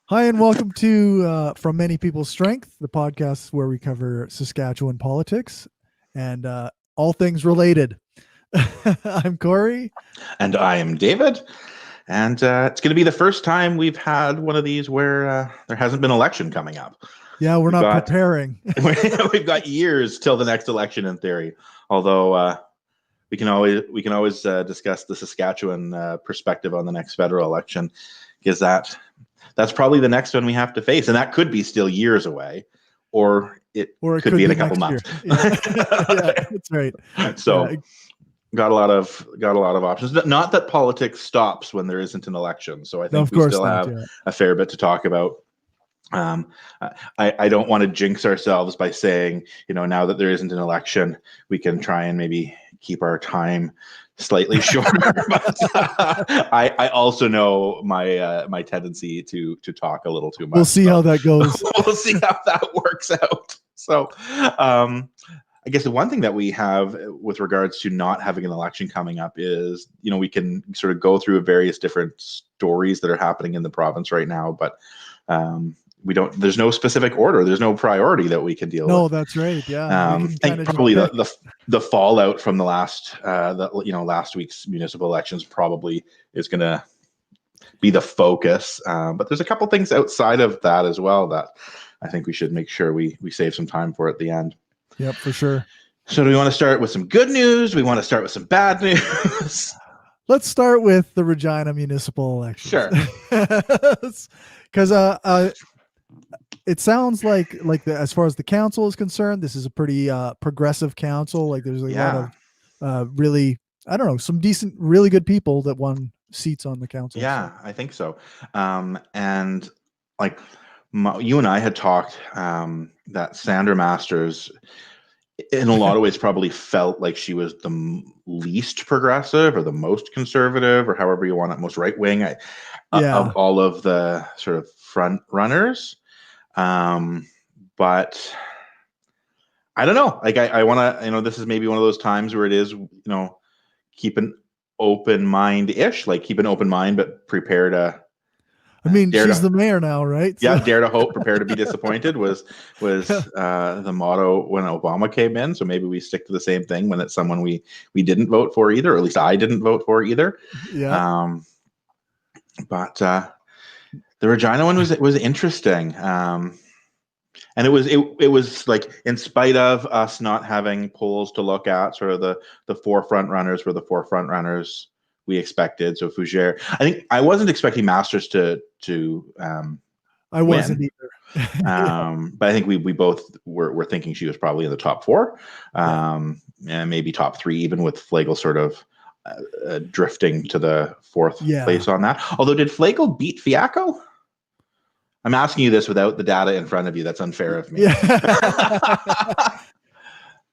Hi, and welcome to From Many People's Strength, the podcast where we cover Saskatchewan politics and all things related. I'm Cory. And I am David. And it's going to be the first time we've had one of these where there hasn't been an election coming up. Yeah, we're We've not got preparing. we've got years till the next election in theory. Although we can always discuss the Saskatchewan perspective on the next federal election, because that's probably the next one we have to face, and that could be still years away, or it Or it could be could in a be couple next year. months. Yeah, yeah, that's right. Yeah, So got a lot of options. Not that politics stops when there isn't an election. So I no, think of we course still not. have Yeah, a fair bit to talk about. Um, I don't want to jinx ourselves by saying, now that there isn't an election, we can try and maybe keep our time slightly shorter. But I also know my tendency to talk a little too we'll much. see So how that goes. we'll see how that works out. So um, I guess the one thing that we have with regards to not having an election coming up is, we can sort of go through various different stories that are happening in the province right now, but we don't. There's no specific order. There's no priority that we can deal No, with. that's right. Yeah, we I can kind think of just probably the, pick. the the fallout from the last week's municipal elections probably is going to be the focus. But there's a couple things outside of that as well that I think we should make sure we save some time for at the end. Yep, for sure. So do we want to start with some good news? We want to start with some bad news? Let's start with the Regina municipal elections, Sure. because it sounds like as far as the council is concerned, this is a pretty progressive council. Like there's a lot Yeah. of really, I don't know, some decent, really good people that won seats on the council. So Yeah, I think so. And like you and I had talked that Sandra Masters, in a lot of ways, probably felt like she was the least progressive or the most conservative, or however you want it, most right wing of yeah, all of the sort of front runners. But I don't know. Like I want to, this is maybe one of those times where it is, keep an open mind ish, like keep an open mind, but prepare to I mean dare she's to the mayor now, right? yeah, So dare to hope, prepare to be disappointed was the motto when Obama came in. So maybe we stick to the same thing when it's someone we didn't vote for either, or at least I didn't vote for either. yeah, Um, but the Regina one was interesting. And it was like, in spite of us not having polls to look at, sort of the four front runners were the four front runners we expected. So Fougere, I think I wasn't expecting Masters to I wasn't win. either. Yeah, But I think we both were thinking she was probably in the top four, yeah, and maybe top three, even with Flagel sort of drifting to the fourth yeah, place on that. Although, did Flagel beat Fiacco? I'm asking you this without the data in front of you. That's unfair of me. yeah.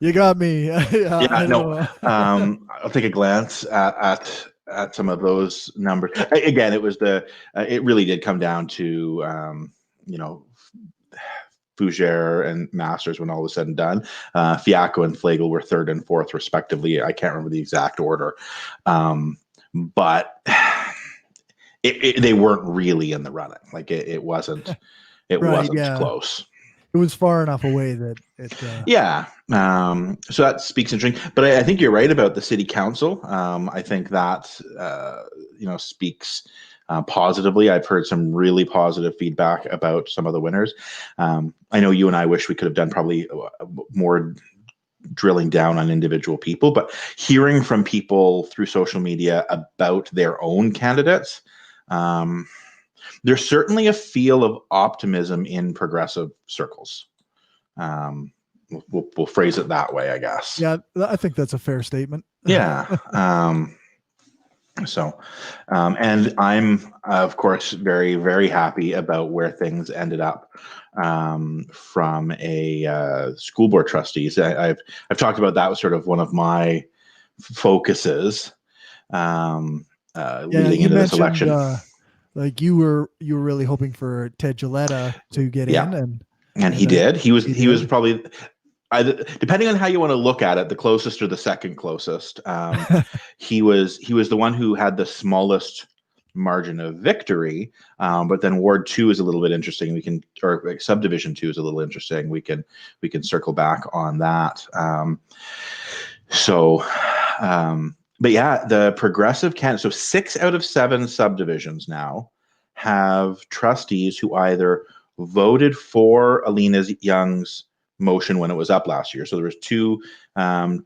You got me. Yeah, Yeah, I no. know. I'll take a glance at some of those numbers. Again, it really did come down to you know Fougere and Masters when all was said and done. Fiacco and Flagel were third and fourth respectively. I can't remember the exact order, but they weren't really in the running. Like it wasn't. It Right, wasn't yeah. close. It was far enough away that it Yeah. So that speaks interesting. But I think you're right about the city council. I think that speaks positively. I've heard some really positive feedback about some of the winners. I know you and I wish we could have done probably more drilling down on individual people, but hearing from people through social media about their own candidates, there's certainly a feel of optimism in progressive circles. Um, we'll phrase it that way, I guess. yeah, I think that's a fair statement. Yeah. And I'm of course very, very happy about where things ended up from a school board trustees. I've talked about that was sort of one of my focuses Yeah, leading you into this mentioned election. like you were really hoping for Ted Gilletta to get in, Yeah, and and he then did. He was he he was did. probably either, depending on how you want to look at it, the closest or the second closest. He was the one who had the smallest margin of victory. But then Ward 2 is a little bit interesting. Or like Subdivision 2 is a little interesting. We can circle back on that. But yeah, the progressive candidates, so 6 out of 7 subdivisions now have trustees who either voted for Alina Young's motion when it was up last year. So there was 2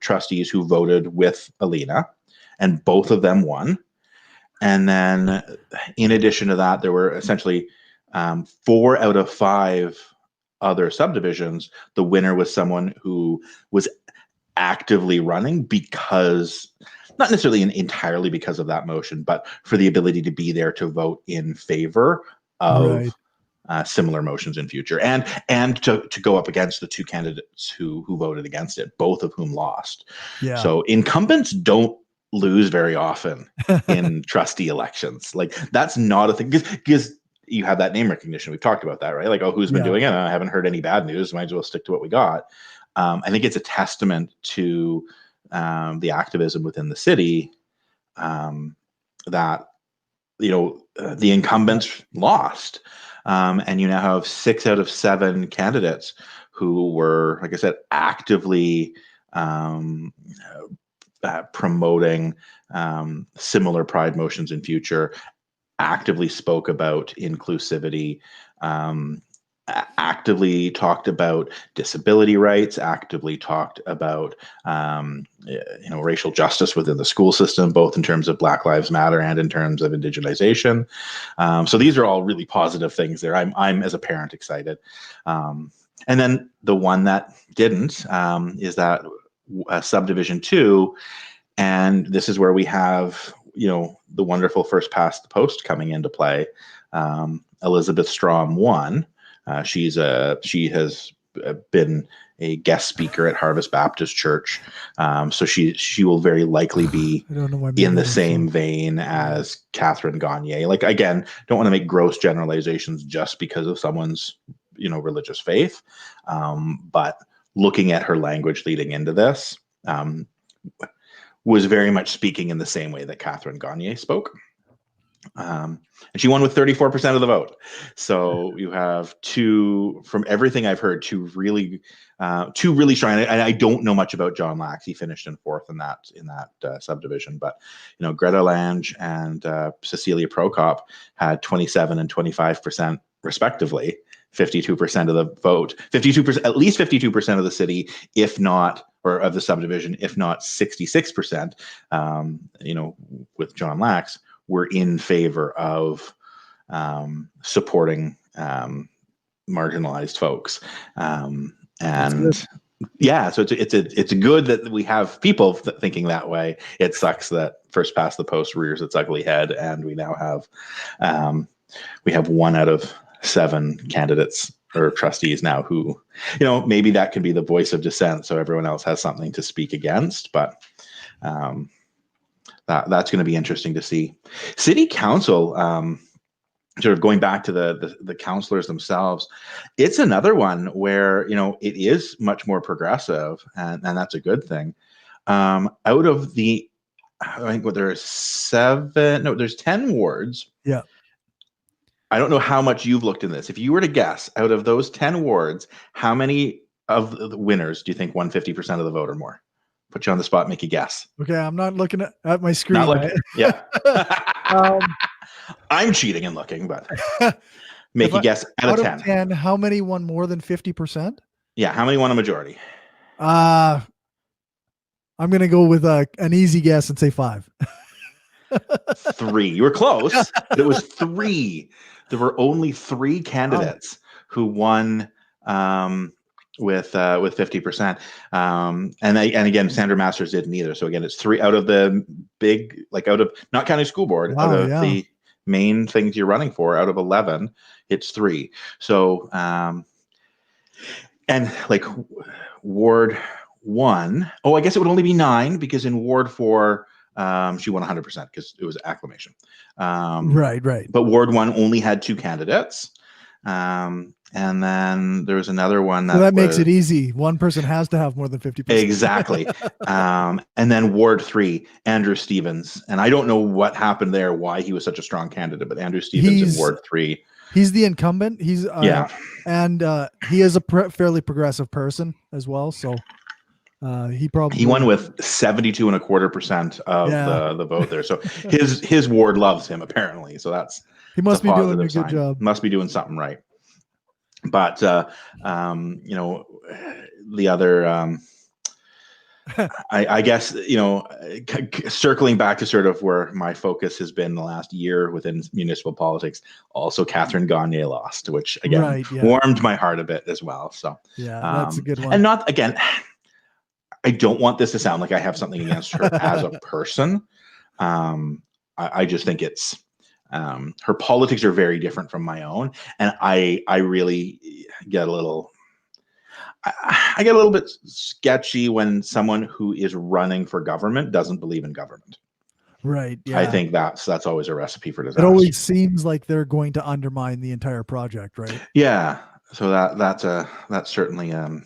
trustees who voted with Alina, and both of them won. And then in addition to that, there were essentially 4 out of 5 other subdivisions. The winner was someone who was actively running because, not necessarily entirely because of that motion, but for the ability to be there to vote in favor of similar motions in future, and to go up against the 2 candidates who voted against it, both of whom lost. Yeah. So incumbents don't lose very often in trustee elections. Like, that's not a thing, because you have that name recognition. We've talked about that, right? Like, oh, who's been doing it? I haven't heard any bad news. Might as well stick to what we got. I think it's a testament to the activism within the city that the incumbents lost, and you now have 6 out of 7 candidates who were, like I said, actively promoting similar pride motions in future, actively spoke about inclusivity, actively talked about disability rights, actively talked about racial justice within the school system, both in terms of Black Lives Matter and in terms of indigenization. So these are all really positive things there. I'm as a parent excited. And then the one that didn't is that Subdivision 2, and this is where we have the wonderful first past the post coming into play. Elizabeth Strom won. She has been a guest speaker at Harvest Baptist Church, so she will very likely be in the same vein as Catherine Gagne. Like, again, don't want to make gross generalizations just because of someone's religious faith, but looking at her language leading into this, was very much speaking in the same way that Catherine Gagne spoke. And she won with 34% of the vote. So you have 2, from everything I've heard, 2 really strong. And I don't know much about John Lax. He finished in 4th in that subdivision. But Greta Lange and Cecilia Prokop had 27 and 25% respectively. 52% of the vote. 52%, at least 52% of the city, if not, or of the subdivision, if not 66%. With John Lax, were in favor of supporting marginalized folks, and yeah, so it's good that we have people thinking that way. It sucks that first past the post rears its ugly head, and we now have 1 out of 7 candidates or trustees now who, maybe that can be the voice of dissent, so everyone else has something to speak against, but. That's going to be interesting to see. City council, sort of going back to the councillors themselves, it's another one where it is much more progressive, and that's a good thing. Out of the, I think there's 10 wards. Yeah. I don't know how much you've looked in this. If you were to guess, out of those 10 wards, how many of the winners do you think won 50% of the vote or more? Put you on the spot, make a guess. Okay, I'm not looking at my screen. Not looking, yeah. I'm cheating and looking, but make a guess out of 10. How many won more than 50%? Yeah, how many won a majority? I'm going to go with an easy guess and say 5. 3. You were close, but it was 3. There were only 3 candidates who won with 50%. And again, Sandra Masters didn't either. So again, it's 3 out of the big, out of not counting school board, out of the main things you're running for, out of 11, it's 3. So, and Ward 1, I guess it would only be 9, because in Ward 4, she won 100% because it was acclamation. Right. But Ward 1 only had 2 candidates. And then there was another one So that makes was it easy. One person has to have more than 50%. exactly. And then Ward 3, Andrew Stevens. And I don't know what happened there, why he was such a strong candidate, but Andrew Stevens in He's Ward 3. he's the incumbent. Yeah. And he is a fairly progressive person as well. So he He won probably, with 72.25% of yeah, the vote there. So his ward loves him apparently. So that's he a must be doing a positive good sign. job. Must be doing something right. But you know, the other I guess, you know, circling back to sort of where my focus has been the last year within municipal politics, also Catherine Gagne lost, which again Right. Yeah. warmed my heart a bit as well. So, Yeah. That's a good one. and not again, I don't want this to sound like I have something against her as a person. I just think it's her politics are very different from my own, and I really get a little. I get a little bit sketchy when someone who is running for government doesn't believe in government. Right. I Yeah. think that's always a recipe for It disaster. always seems like they're going to undermine the entire project, right? Yeah, so that's certainly a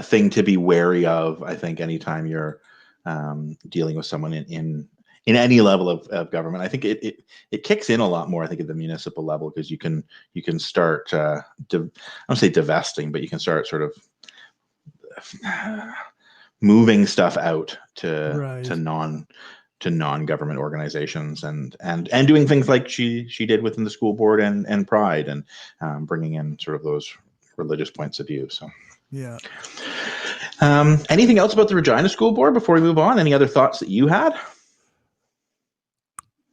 thing to be wary of. I think anytime you're dealing with someone in any level of government, I think it kicks in a lot more. I think at the municipal level because you can start I don't say divesting, but you can start sort of moving stuff out Right. to non-government organizations and doing things like she did within the school board and Pride and bringing in sort of those religious points of view. So Yeah. anything else about the Regina School Board before we move on? Any other thoughts that you had?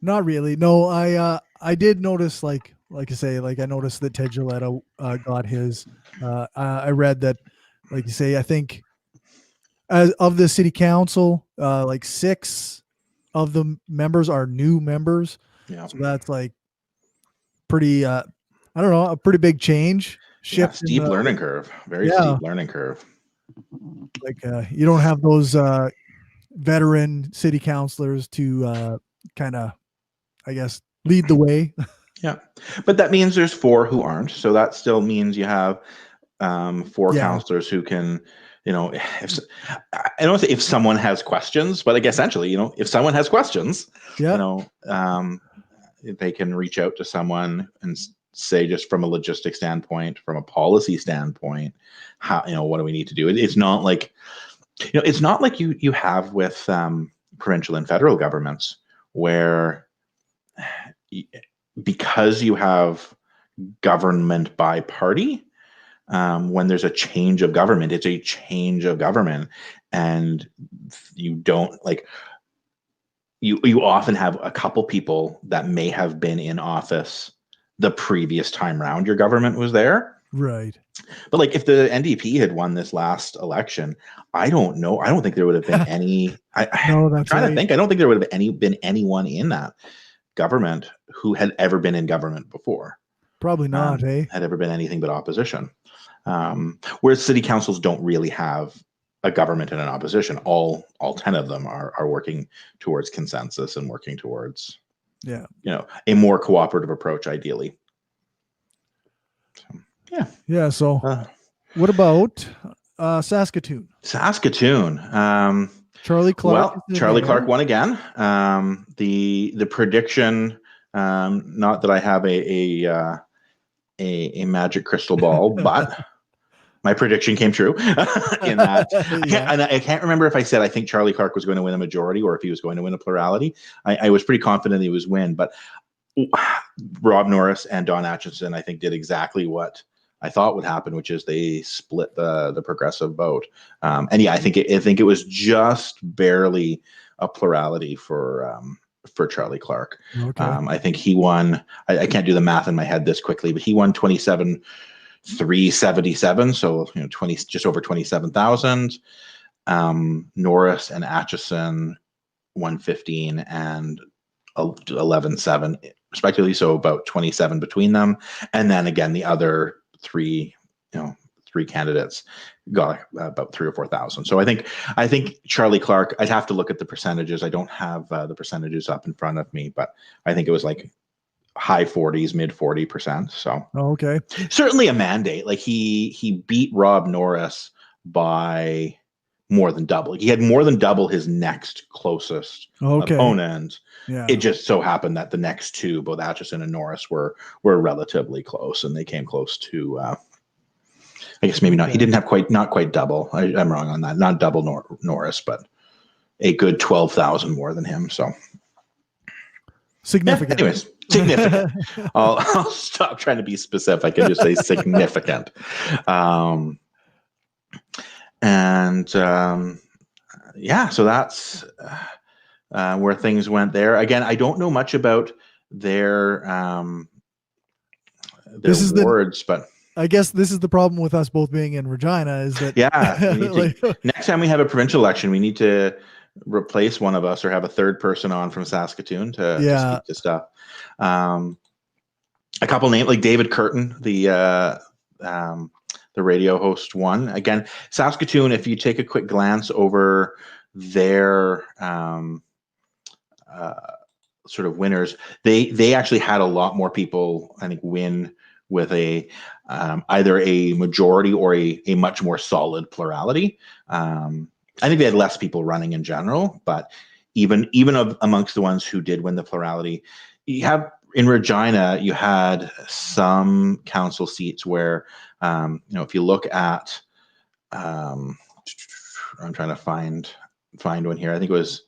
Not really. No, I did notice like I say, like I noticed that Ted Gilletta got his. I read that, like you say, I think as of the city council, like 6 of the members are new members. Yeah. So that's like pretty I don't know, a pretty big change Yeah, shift in steep the, learning curve. Very yeah, steep learning curve. like you don't have those veteran city councilors to kind of, I guess, lead the way. Yeah, but that means there's 4 who aren't. So that still means you have 4 Yeah. counselors who can, you know, if I don't say if someone has questions, but like essentially, you know, if someone has questions, you Yeah. know, they can reach out to someone and say, just from a logistic standpoint, from a policy standpoint, how, you know, what do we need to do? It's not like, you know, it's not like you have with provincial and federal governments where because you have government by party, when there's a change of government, it's a change of government, and you don't like you often have a couple people that may have been in office the previous time round your government was there. Right. But like if the NDP had won this last election, I don't know. I don't think there would have been any. No, I'm that's trying to right. think. I don't think there would have been anyone in that government who had ever been in government before. Probably not, eh? Had ever been anything but opposition. Whereas city councils don't really have a government and an opposition. All 10 of them are working towards consensus and working towards, Yeah. you know, a more cooperative approach, ideally. So, yeah. Yeah. So what about Saskatoon? Saskatoon. Charlie Clark Well, is the Charlie Clark mayor. won again. The prediction, not that I have a magic crystal ball, but my prediction came true in that. Yeah. I can't remember if I said I think Charlie Clark was going to win a majority or if he was going to win a plurality. I was pretty confident he was win, but Rob Norris and Don Atchison, I think, did exactly what I thought would happen, which is they split the progressive vote. And yeah, I think it was just barely a plurality for Charlie Clark. Okay. I think he won. I can't do the math in my head this quickly, but he won 27,377. So, you know, 20, just over 27,000. Norris and Atchison won 15 and 11,7 respectively. So about 27 between them. And then again, the other three candidates got about 3,000 or 4,000. So I think Charlie Clark, I'd have to look at the percentages. I don't have the percentages up in front of me, but I think it was like high 40s, mid 40%. So Oh, okay. certainly a mandate. Like he beat Rob Norris by more than double. He had more than double his next closest Okay. opponent. It Yeah. just so happened that the next two, both Atchison and Norris, were relatively close, and they came close to. I guess maybe not. He Okay. didn't have not quite double. I'm wrong on that. Not double Norris, but a good 12,000 more than him. So Significant. yeah, anyways, significant. I'll stop trying to be specific and just say significant. Yeah, so that's where things went there. Again, I don't know much about their This is wards, but I guess this is the problem with us both being in Regina is that yeah, we need like, to next time we have a provincial election, we need to replace one of us or have a third person on from Saskatoon to speak to stuff. A couple names like David Curtin, the radio host, won again. Saskatoon, if you take a quick glance over their sort of winners, they actually had a lot more people, I think, win with a either a majority or a much more solid plurality. I think they had less people running in general, but even amongst the ones who did win the plurality, you have in Regina, you had some council seats where, if you look at, I'm trying to find one here. I think it was,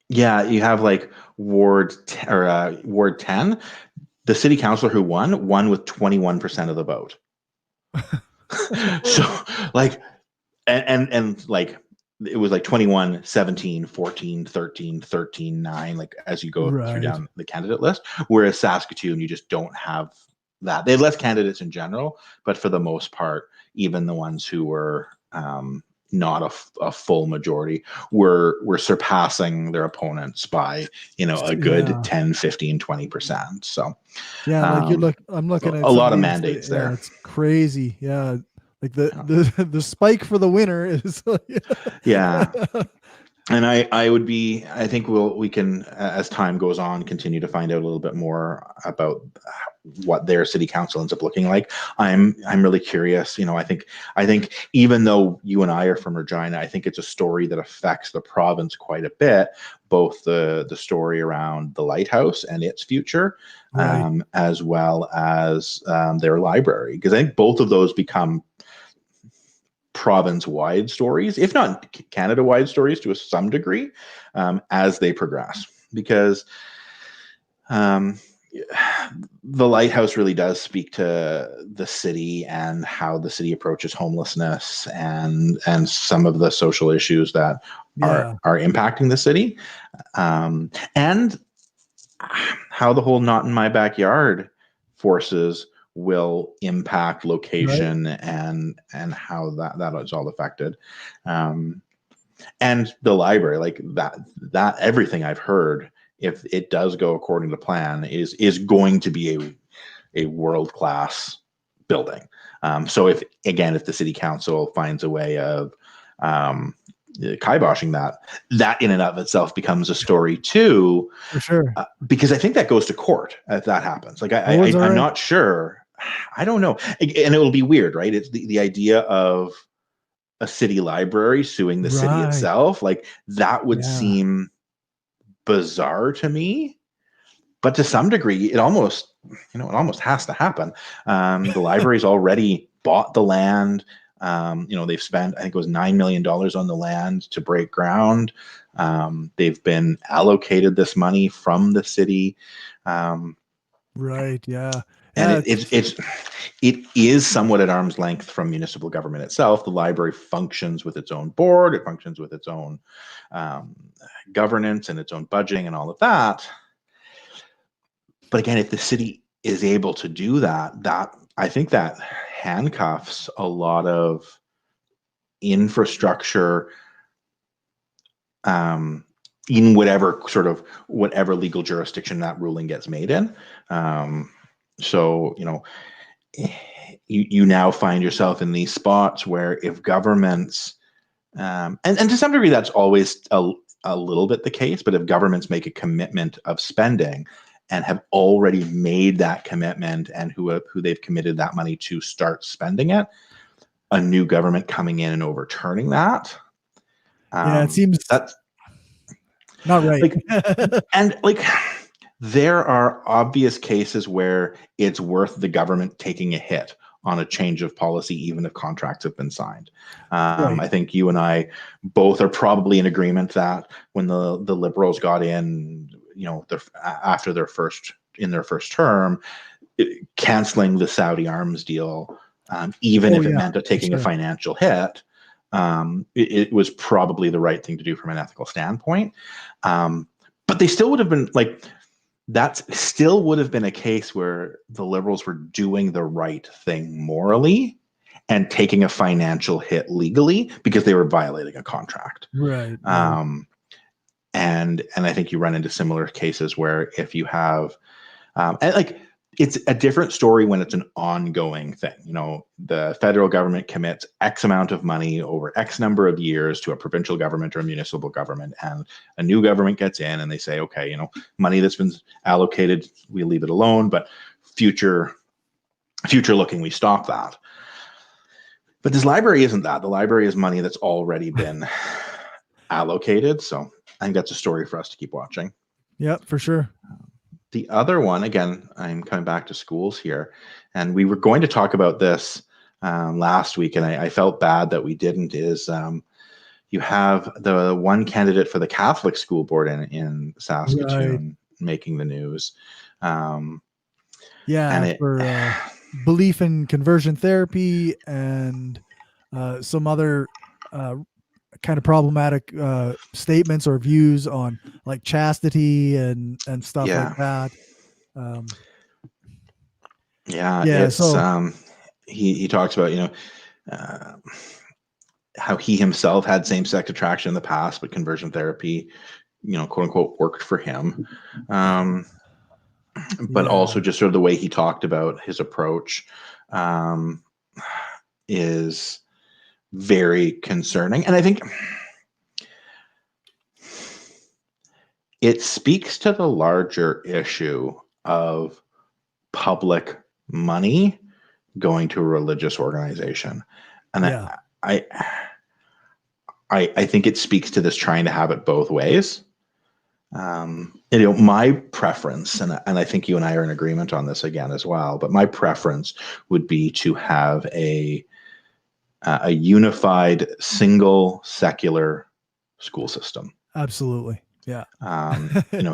yeah, you have like Ward 10. The city councilor who won with 21% of the vote. So like, and like, it was like 21, 17, 14, 13, 13, 9, like as you go through right. down the candidate list. Whereas Saskatoon, you just don't have that. They have less candidates in general, but for the most part, even the ones who were not a full majority were surpassing their opponents by, a good 10, 15, 20%. So yeah, like I'm looking at a some lot of of these. mandates there. It's crazy. Yeah. Like the spike for the winner is Yeah. And I think we can, as time goes on, continue to find out a little bit more about what their city council ends up looking like. I'm really curious. I think even though you and I are from Regina, I think it's a story that affects the province quite a bit, both the story around the lighthouse and its future, right. as well as their library, because I think both of those become province-wide stories, if not Canada-wide stories to some degree, as they progress. Because the lighthouse really does speak to the city and how the city approaches homelessness and some of the social issues that are impacting the city, and how the whole "not in my backyard" forces will impact location and how that is all affected. And the library, like that everything I've heard, if it does go according to plan, is going to be a world-class building. So if the city council finds a way of kiboshing that in and of itself becomes a story too, For sure. because I think that goes to court if that happens. Like I'm not sure. I don't know, and it will be weird, right? It's the idea of a city library suing the city itself. Like that would seem bizarre to me, but to some degree, it almost has to happen. The library's already bought the land. They've spent, I think it was $9 million on the land to break ground. They've been allocated this money from the city. Right. Yeah. And it is somewhat at arm's length from municipal government itself. The library functions with its own board. It functions with its own governance and its own budgeting and all of that. But again, if the city is able to do that I think that handcuffs a lot of infrastructure in whatever legal jurisdiction that ruling gets made in. So you now find yourself in these spots where if governments and to some degree that's always a little bit the case, but if governments make a commitment of spending and have already made that commitment and who they've committed that money to start spending it, a new government coming in and overturning that, It seems that's not right. like, and like, there are obvious cases where it's worth the government taking a hit on a change of policy, even if contracts have been signed. Right. I think you and I both are probably in agreement that when the Liberals got in, after their first term, canceling the Saudi arms deal, even if it meant taking a financial hit, it was probably the right thing to do from an ethical standpoint. But they still would have been like, that still would have been a case where the Liberals were doing the right thing morally and taking a financial hit legally because they were violating a contract. Right. And I think you run into similar cases where if you have, and like, it's a different story when it's an ongoing thing. The federal government commits X amount of money over X number of years to a provincial government or a municipal government, and a new government gets in and they say, okay, money that's been allocated, we leave it alone, but future looking, we stop that. But this library isn't that. The library is money that's already been allocated. So I think that's a story for us to keep watching. Yeah, for sure. The other one, again, I'm coming back to schools here, and we were going to talk about this last week, and I felt bad that we didn't, is you have the one candidate for the Catholic school board in Saskatchewan making the news. For belief in conversion therapy and some other kind of problematic statements or views on like chastity and stuff like that. He talks about how he himself had same-sex attraction in the past, but conversion therapy, quote unquote, worked for him. But also just sort of the way he talked about his approach is very concerning. And I think it speaks to the larger issue of public money going to a religious organization. And I think it speaks to this trying to have it both ways. My preference, and I think you and I are in agreement on this again as well, but my preference would be to have a unified, single, secular school system. Absolutely. Yeah.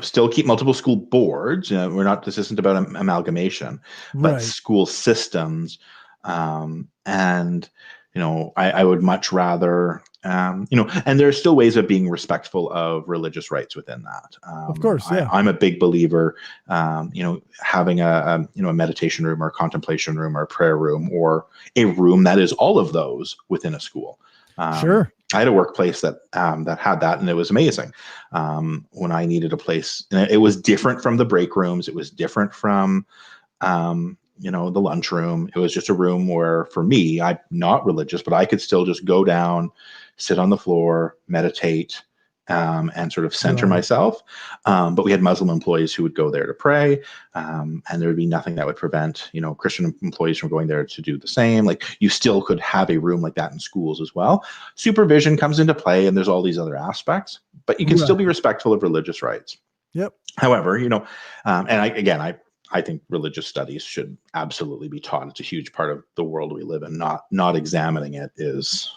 Still keep multiple school boards. This isn't about amalgamation, but school systems. And I would much rather, and there are still ways of being respectful of religious rights within that. Of course, yeah. I'm a big believer, having a meditation room or a contemplation room or a prayer room or a room that is all of those within a school. Sure. I had a workplace that had that, and it was amazing. When I needed a place, and it was different from the break rooms. It was different from, the lunchroom. It was just a room where, for me, I'm not religious, but I could still just go down, sit on the floor, meditate, and sort of center myself. But we had Muslim employees who would go there to pray, and there would be nothing that would prevent, Christian employees from going there to do the same. Like, you still could have a room like that in schools as well. Supervision comes into play, and there's all these other aspects, but you can still be respectful of religious rights. Yep. However, I think religious studies should absolutely be taught. It's a huge part of the world we live in. Not examining it is...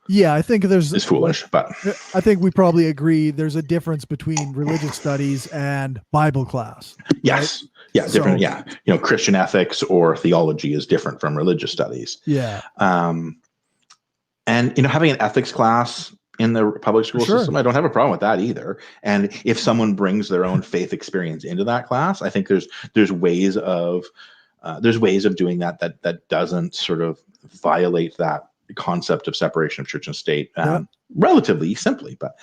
Yeah, I think is foolish, but I think we probably agree there's a difference between religious studies and Bible class. Yes. Right? Yeah, different. Christian ethics or theology is different from religious studies. Yeah. And having an ethics class in the public school system, I don't have a problem with that either. And if someone brings their own faith experience into that class, I think there's ways of doing that doesn't sort of violate that concept of separation of church and state relatively simply. But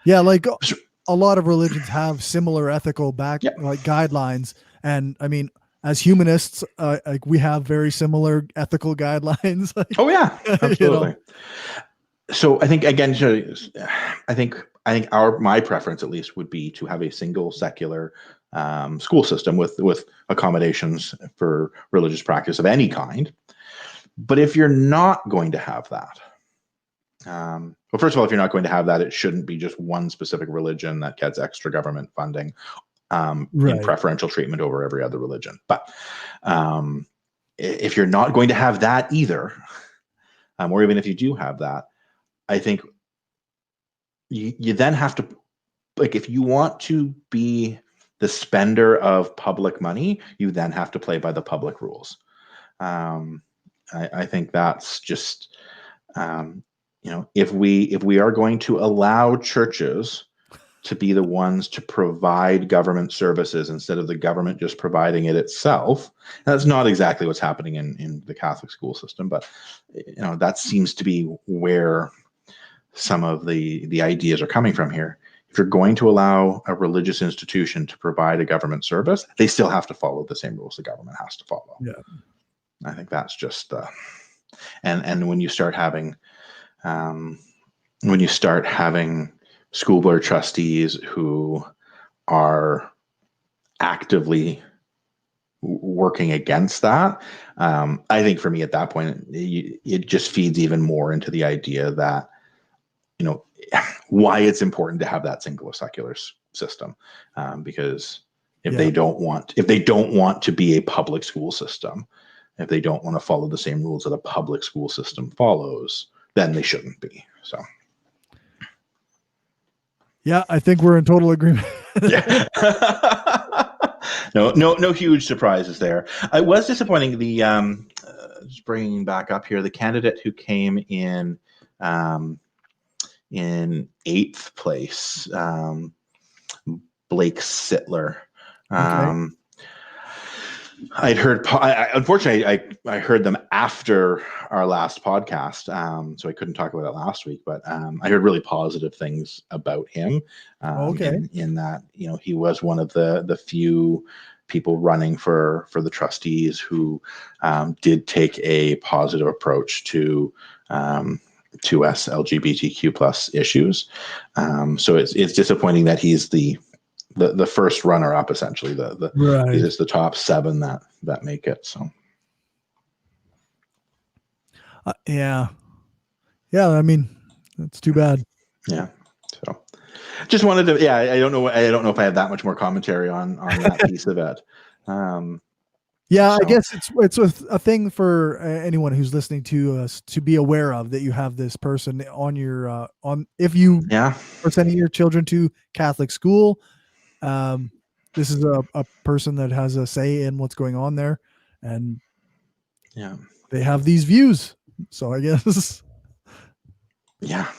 like a lot of religions have similar ethical guidelines, and I mean, as humanists, like we have very similar ethical guidelines. Oh yeah, absolutely. So I think, again, I think I think my preference, at least, would be to have a single secular school system with accommodations for religious practice of any kind. But if you're not going to have that, well, first of all, if you're not going to have that, it shouldn't be just one specific religion that gets extra government funding in preferential treatment over every other religion. But if you're not going to have that either, or even if you do have that, I think you then have to, like, if you want to be the spender of public money, you then have to play by the public rules. I think that's just, if we are going to allow churches to be the ones to provide government services instead of the government just providing it itself, that's not exactly what's happening in the Catholic school system, but that seems to be where some of the ideas are coming from here. If you're going to allow a religious institution to provide a government service, they still have to follow the same rules the government has to follow. Yeah. I think that's just and when you start having school board trustees who are actively working against that, I think for me at that point, it just feeds even more into the idea that why it's important to have that single secular system, because if they don't want to be a public school system, if they don't want to follow the same rules that a public school system follows, then they shouldn't be. So yeah, I think we're in total agreement. yeah. No huge surprises there. It was disappointing. The just bringing back up here, the candidate who came in 8th place, Blake Sittler. Okay. I'd heard, unfortunately, I heard them after our last podcast, so I couldn't talk about it last week. But I heard really positive things about him. In that, he was one of the few people running for the trustees who did take a positive approach to us LGBTQ plus issues. So it's disappointing that he's the first runner up, essentially. He's just the top 7 that make it. So yeah. I mean, that's too bad. Yeah. So just wanted to. Yeah, I don't know if I have that much more commentary on that piece of it. I guess it's a thing for anyone who's listening to us to be aware of, that you have this person on your if you are sending your children to Catholic school. This is a person that has a say in what's going on there, and they have these views. So I guess. Yeah.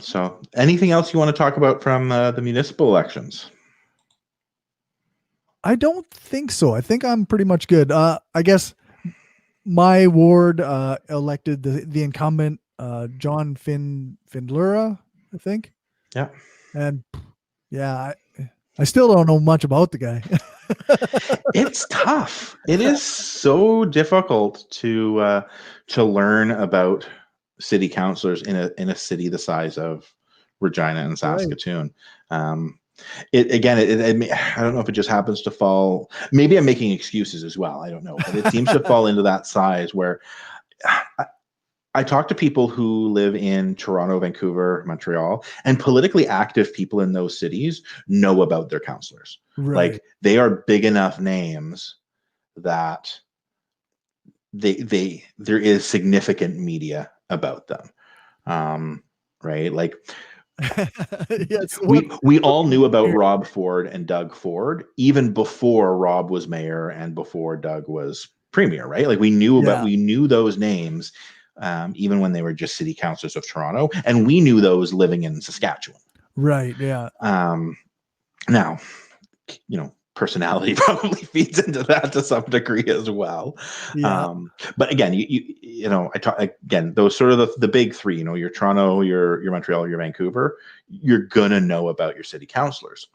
So anything else you want to talk about from the municipal elections? I don't think so. I think I'm pretty much good. I guess my ward elected the incumbent, John Findlura, I think. Yeah. And I still don't know much about the guy. It's tough. It is so difficult to learn about city councilors in a city the size of Regina and Saskatoon. Right. I don't know if it just happens to fall. Maybe I'm making excuses as well. I don't know, but it seems to fall into that size where I talk to people who live in Toronto, Vancouver, Montreal, and politically active people in those cities know about their councillors. Right. Like, they are big enough names that there is significant media about them. Right. Like, yes, we all knew about Rob Ford and Doug Ford even before Rob was mayor and before Doug was premier, right? Like, we knew those names even when they were just city councilors of Toronto, and we knew those living in Saskatchewan. Right. Yeah. Now, personality probably feeds into that to some degree as well. Yeah. But again, I talk again, those sort of the big 3, your Toronto, your Montreal, your Vancouver, you're gonna know about your city councilors.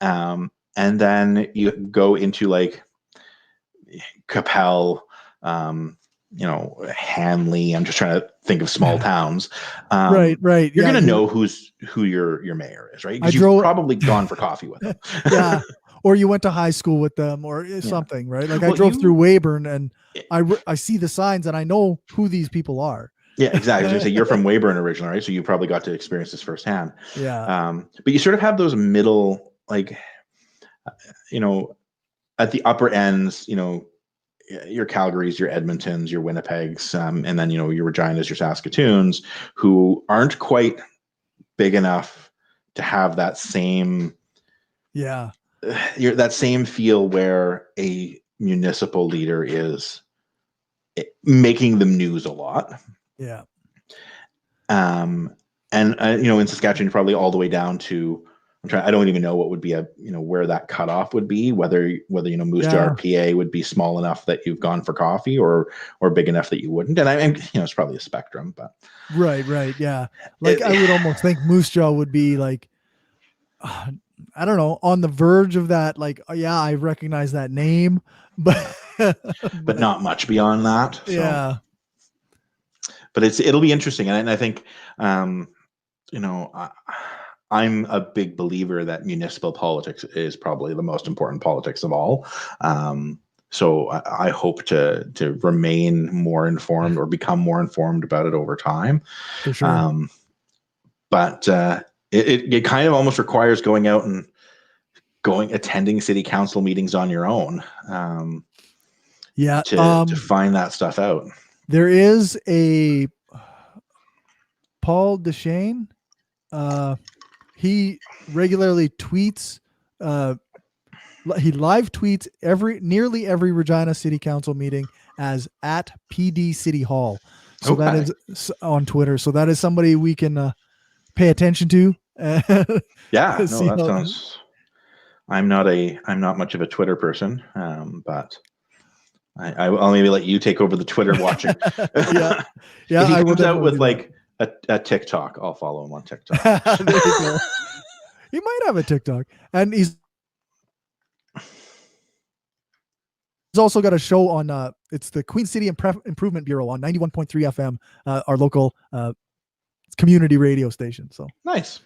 And then you go into like Capel, Hanley. I'm just trying to think of small towns. Right. You're Yeah. going to know who your mayor is, right? I Because you've drove. probably gone for coffee with them. Yeah. Or you went to high school with them or Yeah. something, right? Like I Well, drove through Weyburn and I see the signs and I know who these people are. Yeah, exactly. I was going to say, you're from Weyburn originally, right? So you probably got to experience this firsthand. Yeah. But you sort of have those middle, like, at the upper ends, your Calgarys, your Edmontons, your Winnipegs, and then, your Reginas, your Saskatoons, who aren't quite big enough to have that same that same feel where a municipal leader is making them news a lot. Yeah. And in Saskatchewan, probably all the way down to I don't even know what would be where that cutoff would be, whether Moose Jaw PA would be small enough that you've gone for coffee or big enough that you wouldn't. And it's probably a spectrum, but right. Yeah. Like I would almost think Moose Jaw would be like, I don't know, on the verge of that. Like, yeah, I recognize that name, but not much beyond that. So. Yeah. But it'll be interesting. And I think, I'm a big believer that municipal politics is probably the most important politics of all. So I hope to remain more informed or become more informed about it over time. For sure. But it kind of almost requires going out and attending city council meetings on your own. To find that stuff out. There is a Paul Deshane. He regularly tweets. He live tweets nearly every Regina City Council meeting as at PD City Hall. So that is on Twitter. So that is somebody we can pay attention to. Yeah, no, that sounds. I'm not much of a Twitter person, but I'll maybe let you take over the Twitter watching. Yeah. If he comes out with like a TikTok, I'll follow him on TikTok. There you go. He might have a TikTok, and he's also got a show on it's the Queen City Improvement Bureau on 91.3 FM, our local community radio station. So nice.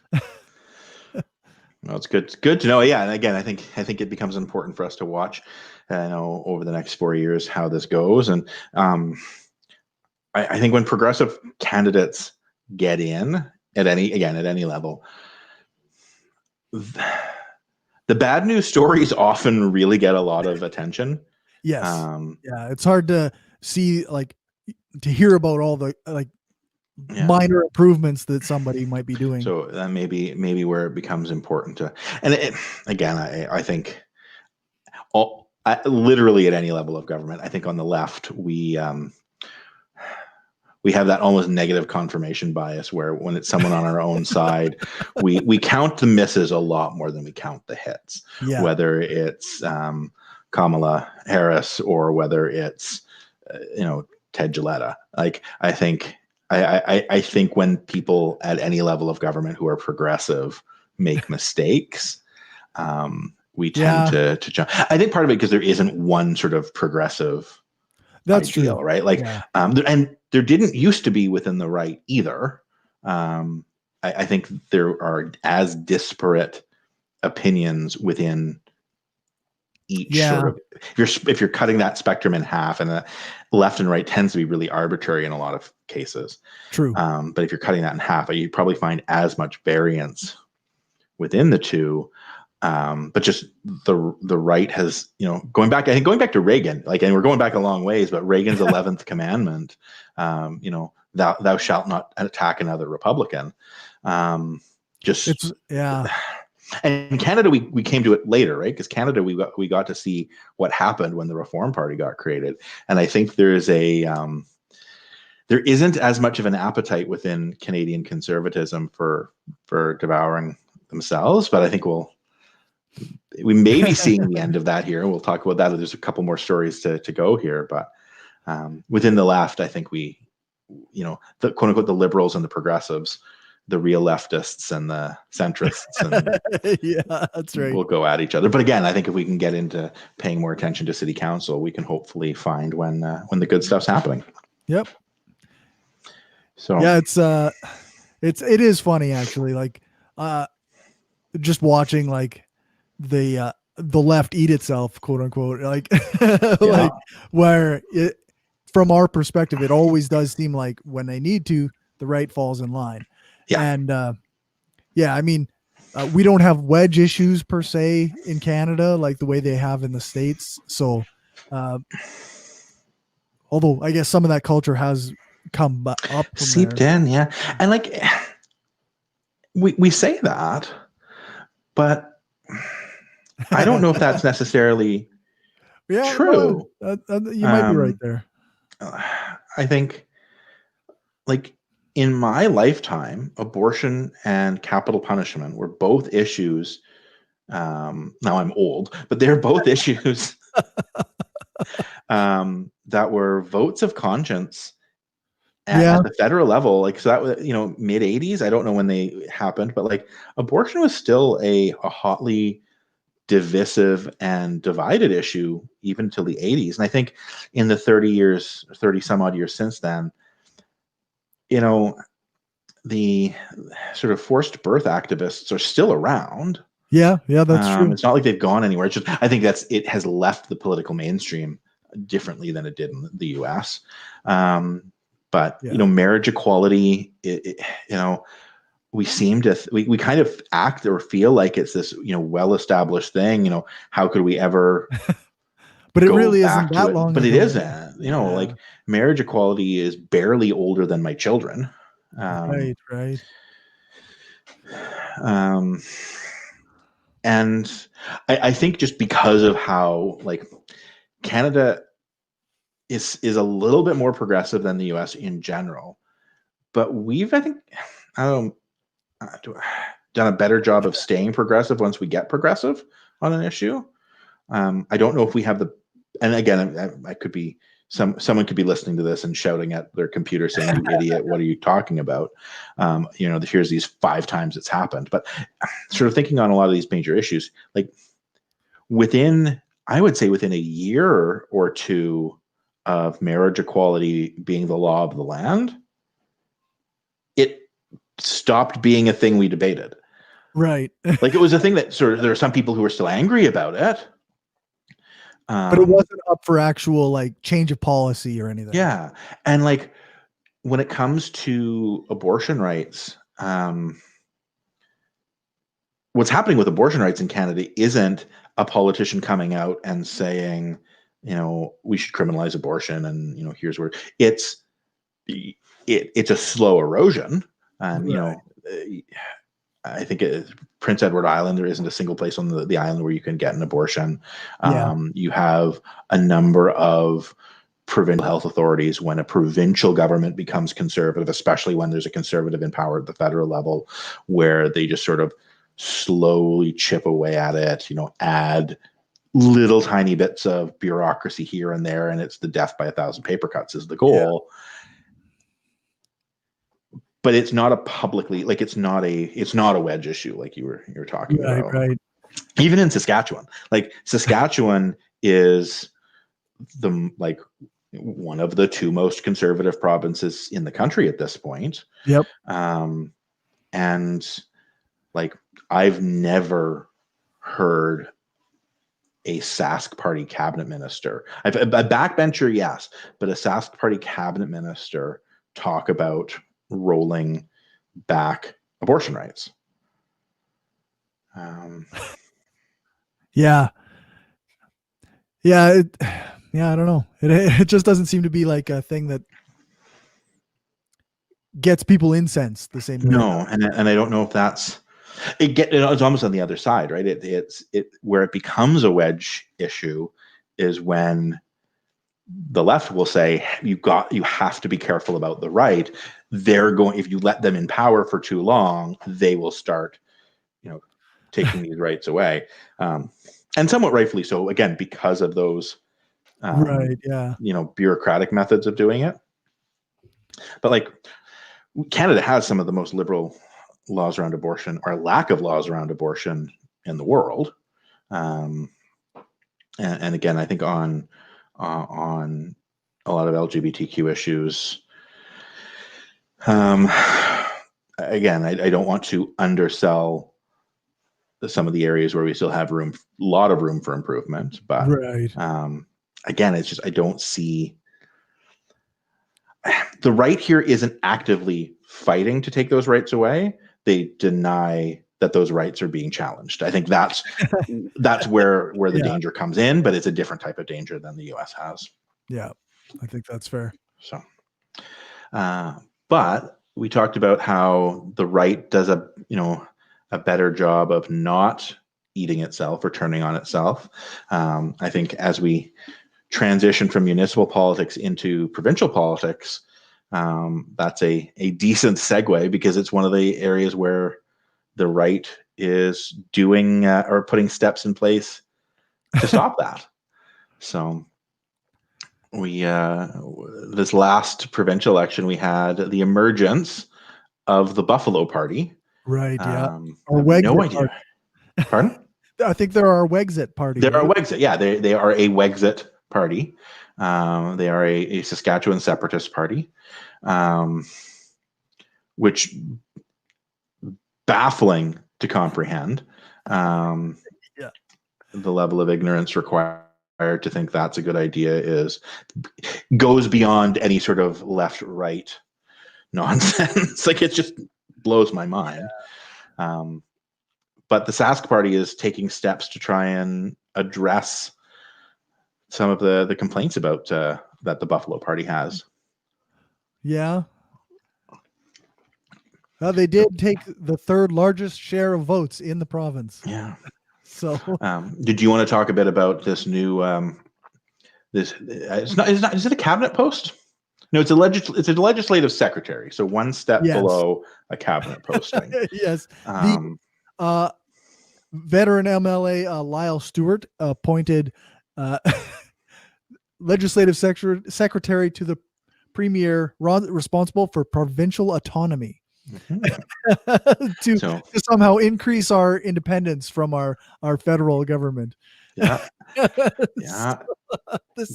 Well, it's good. It's good to know. Yeah, and again, I think it becomes important for us to watch, over the next 4 years how this goes. And I think when progressive candidates get in at any level, the bad news stories often really get a lot of attention. Yes. Yeah, it's hard to see, to hear about all the minor improvements that somebody might be doing. So that maybe where it becomes important to, and I think literally at any level of government, I think on the left we have that almost negative confirmation bias where when it's someone on our own side, we count the misses a lot more than we count the hits. Yeah. Whether it's Kamala Harris or whether it's Ted Gilletta. Like I think when people at any level of government who are progressive make mistakes, we tend to jump. I think part of it because there isn't one sort of progressive. That's ideal, true, right? And there didn't used to be within the right either. I think there are as disparate opinions within each sort of. If you're cutting that spectrum in half, and the left and right tends to be really arbitrary in a lot of cases. True. But if you're cutting that in half, you probably find as much variance within the two. But just the right has, going back to Reagan, and we're going back a long ways, but Reagan's 11th commandment, thou shalt not attack another Republican. And Canada, we came to it later, right? Because Canada, we got to see what happened when the Reform Party got created. And I think there isn't as much of an appetite within Canadian conservatism for devouring themselves, but I think we may be seeing the end of that here. We'll talk about that. There's a couple more stories to go here, but within the left, I think the quote unquote the liberals and the progressives the real leftists and the centrists, and Yeah, that's right. we'll go at each other. But again, I think if we can get into paying more attention to city council, we can hopefully find when the good stuff's happening. Yep. So Yeah, it is funny actually. Like, just watching like the left eat itself, quote unquote. Like, yeah, like where it, from our perspective, it always does seem like when they need to, the right falls in line. yeah. And yeah, I mean, we don't have wedge issues per se in Canada like the way they have in the States. So, uh, although I guess some of that culture has come up from there. Seeped in, yeah. And like we say that, but I don't know if that's necessarily Yeah, true. no, you might be right there. I think, like, in my lifetime, abortion and capital punishment were both issues. Now I'm old, but they're both issues that were votes of conscience Yeah, at the federal level. Like, so that was, mid 80s. I don't know when they happened, but like abortion was still a hotly divisive and divided issue even till the 80s. And I think in the 30 some odd years since then, the sort of forced birth activists are still around. yeah, that's true. It's not like they've gone anywhere. It's just, I think it has left the political mainstream differently than it did in the US. But Yeah, marriage equality, we seem to we kind of act or feel like it's this well established thing. How could we ever but it go really isn't back to that it? long But it ago. isn't. Yeah, Like marriage equality is barely older than my children. right. Um, and I think just because of how like Canada is a little bit more progressive than the US in general, but we've, I think, I don't know, done a better job of staying progressive once we get progressive on an issue. I don't know if we have and again, I could be, someone could be listening to this and shouting at their computer saying, "You idiot, what are you talking about?" Here's these 5 times it's happened. But sort of thinking on a lot of these major issues, like I would say within a year or two of marriage equality being the law of the land, it stopped being a thing we debated. Right. Like, it was a thing that sort of, there are some people who are still angry about it. But it wasn't up for actual like change of policy or anything. Yeah. And like when it comes to abortion rights, what's happening with abortion rights in Canada isn't a politician coming out and saying, we should criminalize abortion, and here's where it's a slow erosion. Right. I think Prince Edward Island, there isn't a single place on the island where you can get an abortion. Yeah. You have a number of provincial health authorities. When a provincial government becomes conservative, especially when there's a conservative in power at the federal level, where they just sort of slowly chip away at it, add little tiny bits of bureaucracy here and there, and it's the death by 1,000 paper cuts is the goal. Yeah. But it's not a publicly, like, it's not a wedge issue like you were talking about. Right. Even in Saskatchewan, like Saskatchewan is one of the 2 most conservative provinces in the country at this point. Yep. And like, I've never heard a Sask Party cabinet minister, a backbencher, yes, but a Sask Party cabinet minister talk about rolling back abortion rights. Yeah. I don't know. It just doesn't seem to be like a thing that gets people incensed the same way. No, and I don't know if that's it's almost on the other side, right? It's where it becomes a wedge issue is when the left will say you have to be careful about the right. If you let them in power for too long, they will start taking these rights away, and somewhat rightfully so, again, because of those right. Yeah. bureaucratic methods of doing it. But like, Canada has some of the most liberal laws around abortion, or lack of laws around abortion in the world. And again, I think on a lot of LGBTQ issues, again, I don't want to undersell some of the areas where we still have a lot of room for improvement. But Right. again, it's just I don't see the right here isn't actively fighting to take those rights away. They deny that those rights are being challenged. I think that's where the Yeah. danger comes in, but it's a different type of danger than the U.S. has. Yeah, I think that's fair. So, but we talked about how the right does a better job of not eating itself or turning on itself. I think as we transition from municipal politics into provincial politics, that's a decent segue, because it's one of the areas where the right is doing or putting steps in place to stop that. So we this last provincial election, we had the emergence of the Buffalo Party. Right. Yeah. I have no idea. Pardon? I think there are Wexit Party. They're right? a Wexit. Yeah, they are a Wexit party. They are a Saskatchewan separatist party, which baffling to comprehend. Yeah. The level of ignorance required to think that's a good idea goes beyond any sort of left-right nonsense. Like, it just blows my mind. Yeah. But the Sask Party is taking steps to try and address some of the complaints about that the Buffalo Party has. Yeah. They did take the third largest share of votes in the province. Yeah. So, did you want to talk a bit about this new this? It's not. Is it a cabinet post? No, it's a legislative secretary. So one step below a cabinet posting. Yes. The veteran MLA Lyle Stewart appointed legislative secretary to the premier responsible for provincial autonomy. to somehow increase our independence from our federal government. Yeah. Yeah.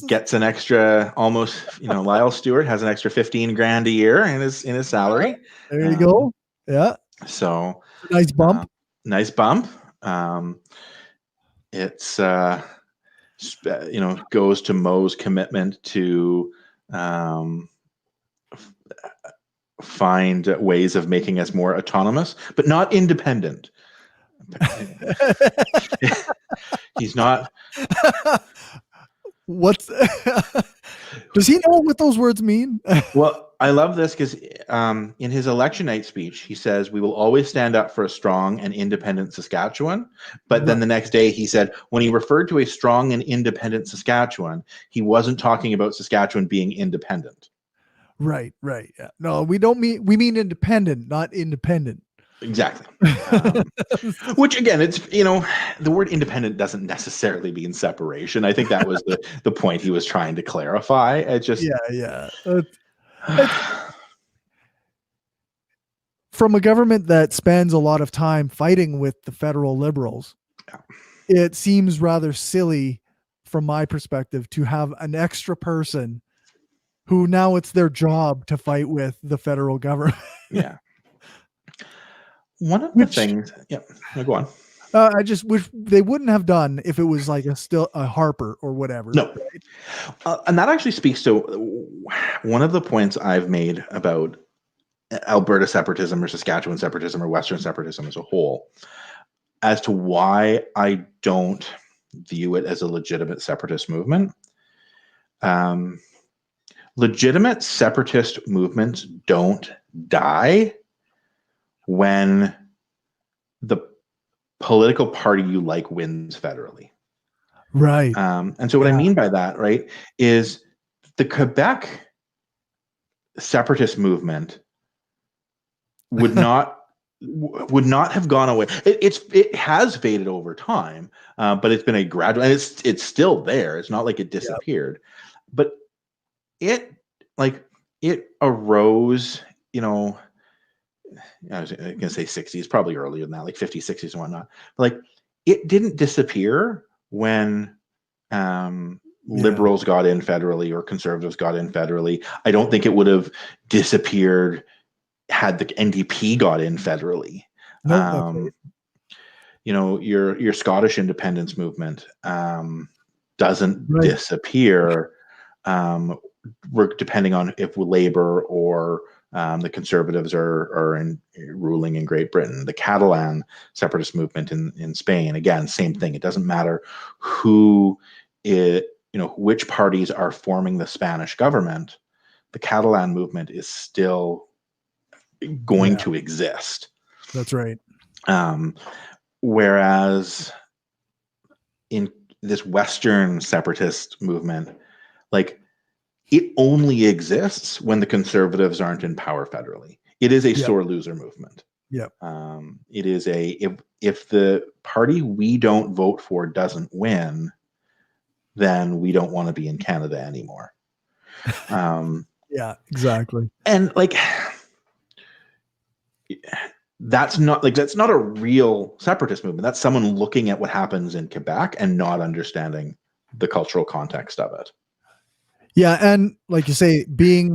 Gets an extra almost, Lyle Stewart has an extra 15 grand a year in his salary. There you go. Yeah. So nice bump. Nice bump. It's goes to Mo's commitment to find ways of making us more autonomous, but not independent. He's not. What's does he know what those words mean? Well, I love this because in his election night speech, he says, "We will always stand up for a strong and independent Saskatchewan." But then the next day he said, when he referred to a strong and independent Saskatchewan, he wasn't talking about Saskatchewan being independent. Right. Yeah. No, we mean independent, not independent. Exactly. Which again, it's, the word independent doesn't necessarily mean separation. I think that was the point he was trying to clarify. It just, yeah. From a government that spends a lot of time fighting with the federal liberals, it seems rather silly from my perspective to have an extra person who now it's their job to fight with the federal government. Yeah. One of the things, go on. I just wish they wouldn't have done if it was like a Harper or whatever. No. Right? And that actually speaks to one of the points I've made about Alberta separatism or Saskatchewan separatism or Western separatism as a whole, as to why I don't view it as a legitimate separatist movement. Legitimate separatist movements don't die when the political party you like wins federally. Right. And so what I mean by that, right, is the Quebec separatist movement would not have gone away. It has faded over time, but it's been a gradual, and it's still there. It's not like it disappeared, but it arose, I was going to say 60s, probably earlier than that, like 50s, 60s, and whatnot. But like, it didn't disappear when Yeah. liberals got in federally or conservatives got in federally. I don't think it would have disappeared had the NDP got in federally. No, that's right. Your Scottish independence movement doesn't Right. disappear, depending on if Labor or the Conservatives are ruling in Great Britain. The Catalan separatist movement in Spain, again, same thing. It doesn't matter which parties are forming the Spanish government. The Catalan movement is still going Yeah, to exist. that's right. Whereas in this Western separatist movement, like, it only exists when the conservatives aren't in power federally. It is a Yep. sore loser movement. Yep. It is if the party we don't vote for doesn't win, then we don't want to be in Canada anymore. Yeah, exactly. And like, that's not a real separatist movement. That's someone looking at what happens in Quebec and not understanding the cultural context of it. Yeah, and like you say, being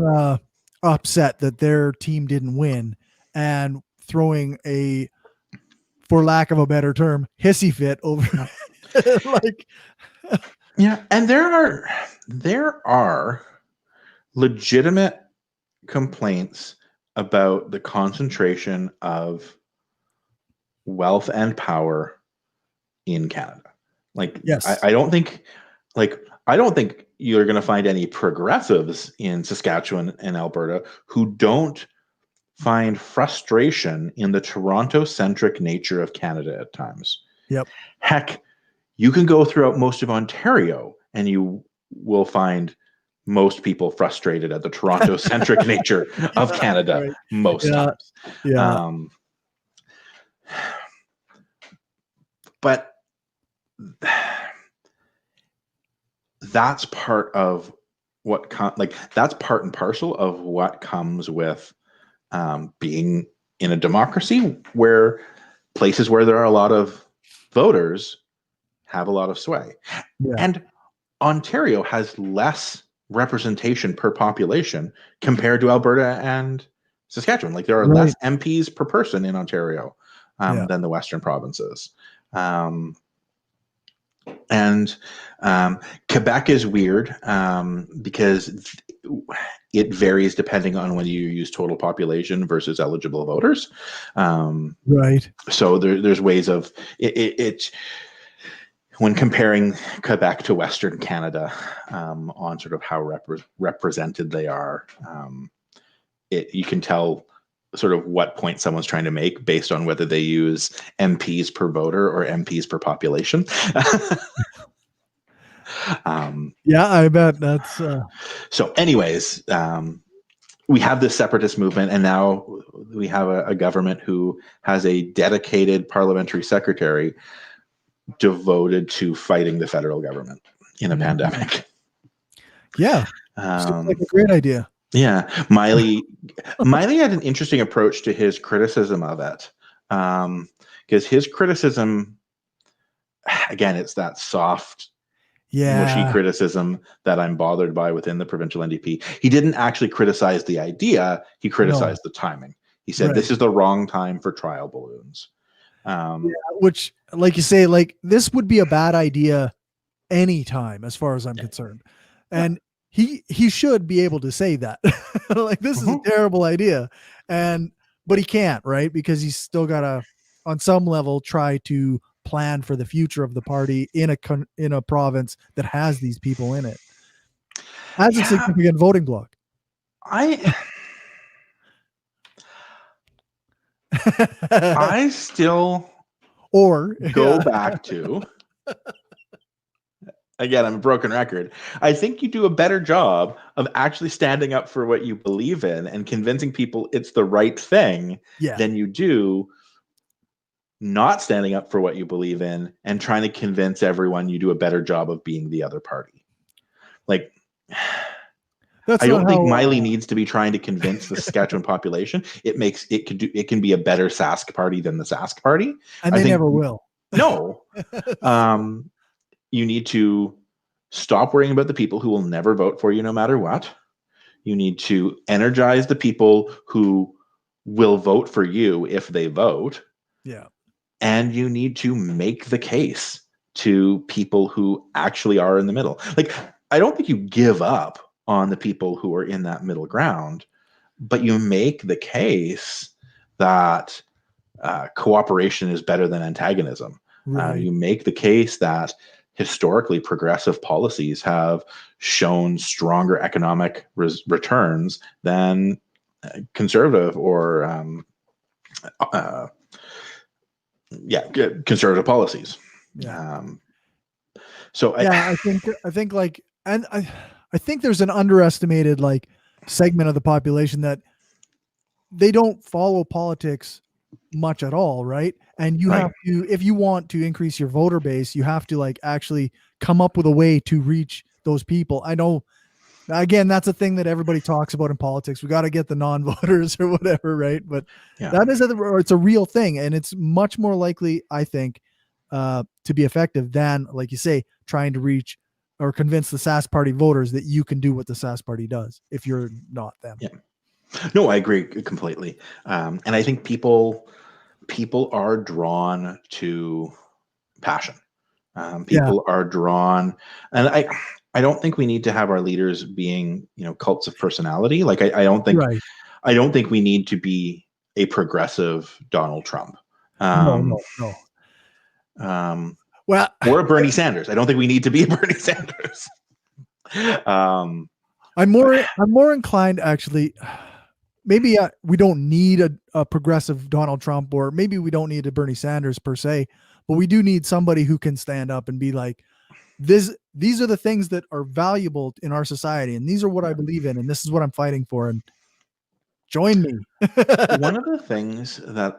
upset that their team didn't win and throwing a, for lack of a better term, hissy fit over like Yeah, and there are legitimate complaints about the concentration of wealth and power in Canada. Like, yes. I don't think you're going to find any progressives in Saskatchewan and Alberta who don't find frustration in the Toronto-centric nature of Canada at times. Yep. Heck, you can go throughout most of Ontario and you will find most people frustrated at the Toronto-centric nature of Canada Right. most Yeah. times. Yeah. But that's part of that's part and parcel of what comes with being in a democracy, where places where there are a lot of voters have a lot of sway. Yeah. And Ontario has less representation per population compared to Alberta and Saskatchewan. Like, there are less MPs per person in Ontario than the Western provinces. And Quebec is weird because it varies depending on whether you use total population versus eligible voters. Right. So there's ways of it when comparing Quebec to Western Canada on sort of how represented they are. You can tell sort of what point someone's trying to make based on whether they use MPs per voter or MPs per population. Yeah, I bet that's So anyways, we have this separatist movement, and now we have a government who has a dedicated parliamentary secretary devoted to fighting the federal government in a pandemic. Yeah. Seems like a great idea. Yeah. Miley had an interesting approach to his criticism of it. Because his criticism, again, it's that soft, mushy criticism that I'm bothered by within the provincial NDP. He didn't actually criticize the idea. He criticized the timing. He said, this is the wrong time for trial balloons. Which, like you say, like, this would be a bad idea anytime, as far as I'm concerned. And he should be able to say that. Like, this is a terrible idea. But he can't, right? Because he's still got to, on some level, try to plan for the future of the party in a province that has these people in it. Has a significant voting bloc. I still go back to, again, I'm a broken record. I think you do a better job of actually standing up for what you believe in and convincing people it's the right thing than you do not standing up for what you believe in and trying to convince everyone you do a better job of being the other party. Like, That's I not don't think how. Miley needs to be trying to convince the Saskatchewan population. It can be a better Sask party than the Sask party. And I they think never will. no. Um, you need to stop worrying about the people who will never vote for you no matter what. You need to energize the people who will vote for you if they vote. Yeah. And you need to make the case to people who actually are in the middle. Like, I don't think you give up on the people who are in that middle ground, but you make the case that cooperation is better than antagonism. Right. You make the case that historically progressive policies have shown stronger economic returns than conservative or uh, conservative policies. Yeah. So Yeah, I think like, and I think there's an underestimated like segment of the population that they don't follow politics much at all, right? And you right, have to, if you want to increase your voter base, you have to like actually come up with a way to reach those people. I know, again, that's a thing that everybody talks about in politics. We got to get the non-voters or whatever, right? But yeah, that is or it's a real thing, and it's much more likely, I think, to be effective than, like you say, trying to reach or convince the SAS party voters that you can do what the SAS party does if you're not them. yeah. No, I agree completely, and I think people are drawn to passion. Yeah, People are drawn, and I don't think we need to have our leaders being cults of personality. Like right. I don't think we need to be a progressive Donald Trump. No, Um, no, no. um, Well, or a Bernie Sanders. I don't think we need to be a Bernie Sanders. um, I'm more inclined actually. Maybe we don't need a progressive Donald Trump, or maybe we don't need a Bernie Sanders per se, but we do need somebody who can stand up and be like, this. These are the things that are valuable in our society, and these are what I believe in, and this is what I'm fighting for. And join me. one of the things that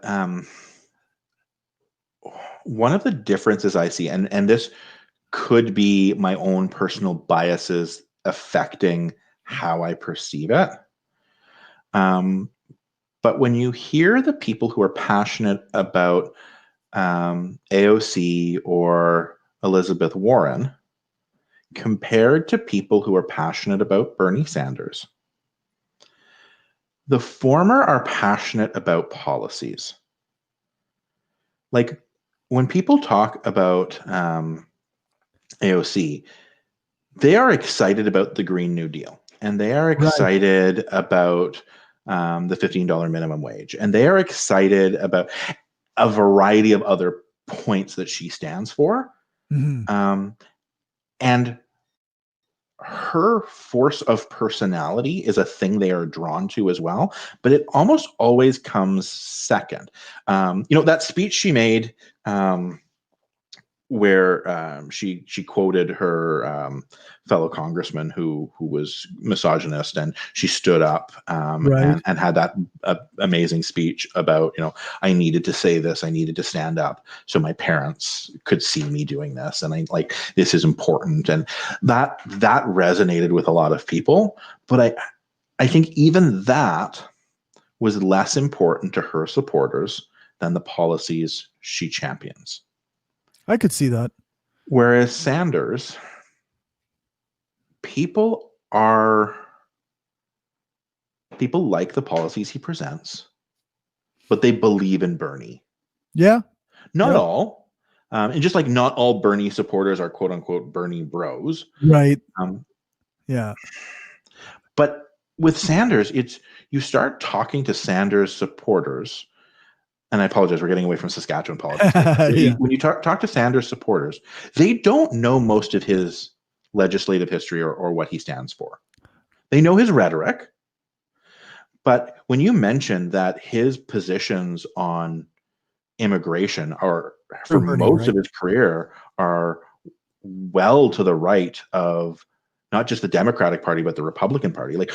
one of the differences I see, and this could be my own personal biases affecting how I perceive it. But when you hear the people who are passionate about AOC or Elizabeth Warren compared to people who are passionate about Bernie Sanders, the former are passionate about policies. Like when people talk about AOC, they are excited about the Green New Deal, and they are Right. excited about the $15 minimum wage, and they are excited about a variety of other points that she stands for. Mm-hmm. And her force of personality is a thing they are drawn to as well, but it almost always comes second. That speech she made where she quoted her fellow congressman who was misogynist, and she stood up Right. and had that amazing speech about I needed to say this, I needed to stand up so my parents could see me doing this, and I like this is important, and that resonated with a lot of people. But I think even that was less important to her supporters than the policies she champions. I could see that. Whereas Sanders, people are people like the policies he presents, but they believe in Bernie. Yeah. Not Yep. all, and just like not all Bernie supporters are quote unquote Bernie bros. Right. Um, Yeah. but with Sanders, it's you start talking to Sanders supporters. And I apologize, we're getting away from Saskatchewan politics here. Yeah. When you talk to Sanders supporters, they don't know most of his legislative history or what he stands for. They know his rhetoric, but when you mention that his positions on immigration are, For for Bernie, most right? of his career, are well to the right of not just the Democratic Party, but the Republican Party. Like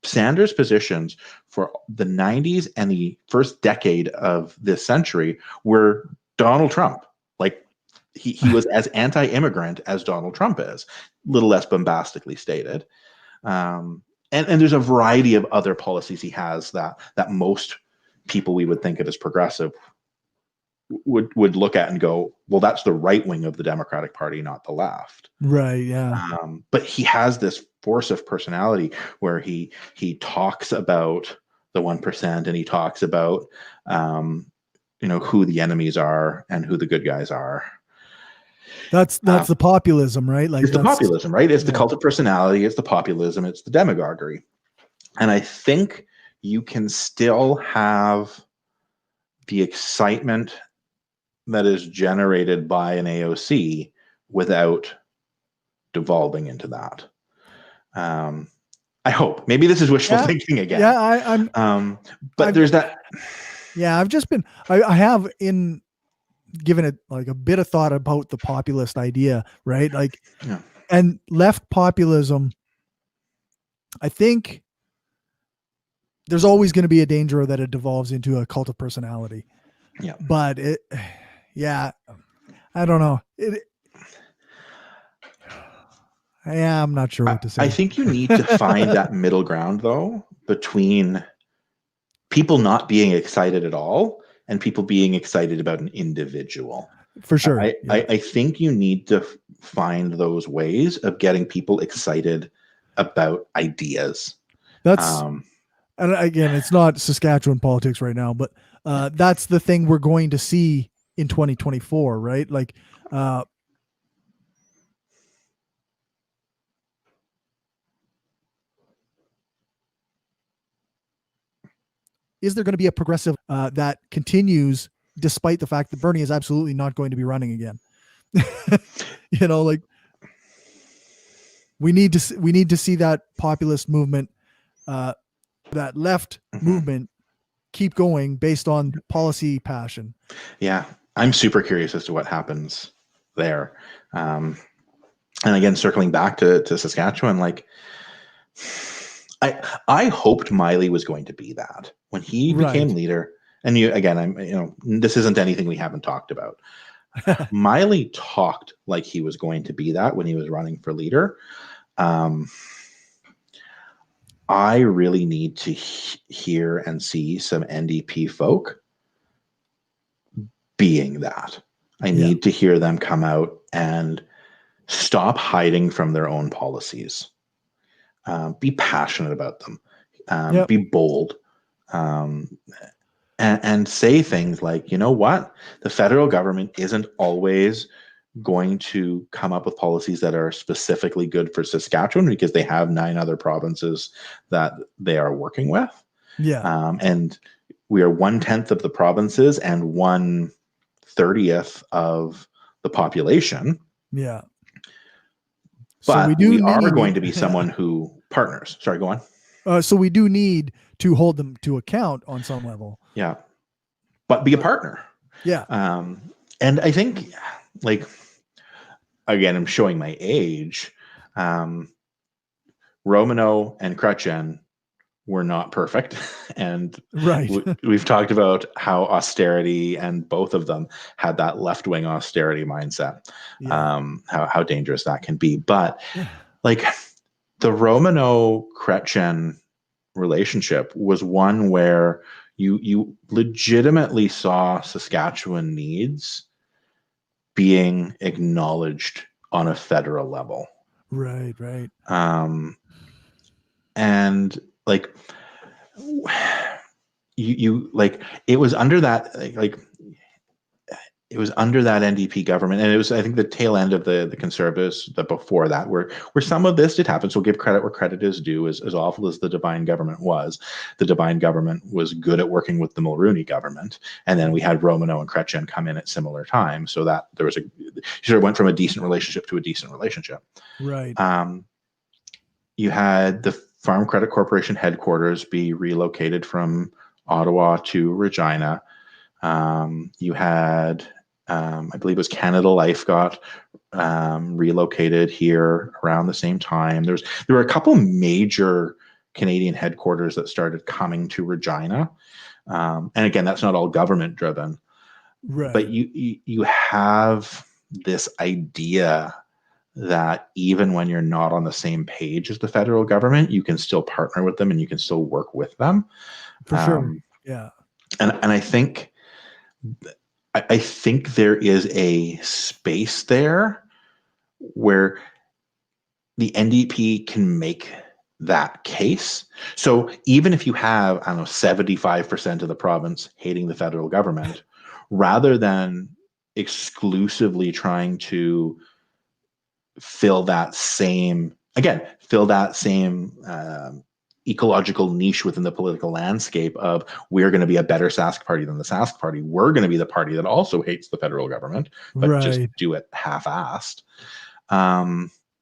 Sanders' positions for the 90s and the first decade of this century were Donald Trump. Like he was as anti-immigrant as Donald Trump is, a little less bombastically stated. and there's a variety of other policies he has that most people we would think of as progressive would look at and go, well, that's the right wing of the Democratic Party, not the left. Right. Yeah. But he has this force of personality where he talks about the 1% and he talks about who the enemies are and who the good guys are. That's the populism, right? Like it's the populism, right? It's the yeah. cult of personality. It's the populism. It's the demagoguery. And I think you can still have the excitement that is generated by an AOC without devolving into that. I hope. Maybe this is wishful thinking again. Yeah, but there's that. Yeah, I've just been. I have given it like a bit of thought about the populist idea, right? Like, yeah. And left populism. I think there's always going to be a danger that it devolves into a cult of personality. Yeah. But I don't know. I'm not sure what to say. I think you need to find that middle ground, though, between people not being excited at all and people being excited about an individual. For sure. I think you need to find those ways of getting people excited about ideas. That's and again, it's not Saskatchewan politics right now, but that's the thing we're going to see in 2024, right? Like is there going to be a progressive that continues despite the fact that Bernie is absolutely not going to be running again? Like we need to see that populist movement, that left movement keep going based on policy passion. Yeah, I'm super curious as to what happens there. And again, circling back to Saskatchewan, like I hoped Miley was going to be that when he became leader. And this isn't anything we haven't talked about. Miley talked like he was going to be that when he was running for leader. I really need to hear and see some NDP folk being that. I need to hear them come out and stop hiding from their own policies. Be passionate about them. Be bold. And say things like, you know what? The federal government isn't always going to come up with policies that are specifically good for Saskatchewan because they have 9 other provinces that they are working with. Yeah. And we are 1/10 of the provinces and 1/30 of the population. Yeah. But so we are going to be someone who partners. Sorry, go on. So we do need to hold them to account on some level. Yeah. But be a partner. Yeah. And I think, like, again, I'm showing my age. Romano and Chrétien were not perfect. And we've talked about how austerity, and both of them had that left-wing austerity mindset, how dangerous that can be. But like the Romano-Chrétien relationship was one where you legitimately saw Saskatchewan needs being acknowledged on a federal level. Right. And like you like it was under that it was under that NDP government, and it was, I think, the tail end of the Conservatives that before that where some of this did happen. So we'll give credit where credit is due. As awful as the Devine government was, the Devine government was good at working with the Mulroney government, and then we had Romano and Chrétien come in at similar times, so that there was sort of went from a decent relationship to a decent relationship. Right. You had the Farm Credit Corporation headquarters be relocated from Ottawa to Regina. You had, I believe it was Canada Life got relocated here around the same time. There were a couple major Canadian headquarters that started coming to Regina. And again, that's not all government driven. Right. But you have this idea that even when you're not on the same page as the federal government, you can still partner with them and you can still work with them. For sure. Yeah. And I think there is a space there where the NDP can make that case. So even if you have, I don't know, 75% of the province hating the federal government, rather than exclusively trying to fill that same ecological niche within the political landscape of we're going to be a better Sask party than the Sask party. We're going to be the party that also hates the federal government, but just Right. do it half-assed.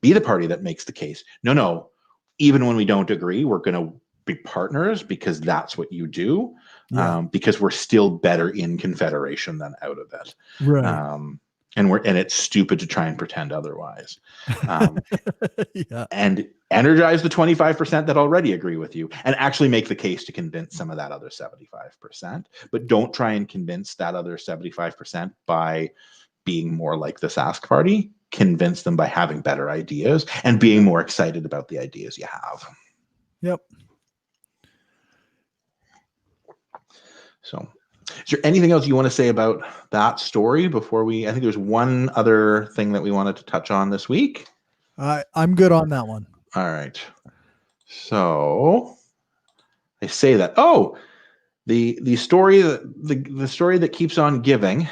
Be the party that makes the case. No, even when we don't agree, we're going to be partners because that's what you do. Yeah. Because we're still better in confederation than out of it. Right. And it's stupid to try and pretend otherwise. Yeah. And energize the 25% that already agree with you and actually make the case to convince some of that other 75%. But don't try and convince that other 75% by being more like the Sask party. Convince them by having better ideas and being more excited about the ideas you have. Yep. So, is there anything else you want to say about that story before I think there's one other thing that we wanted to touch on this week. I'm good on that one. All right. So I say that. Oh, the story the story that keeps on giving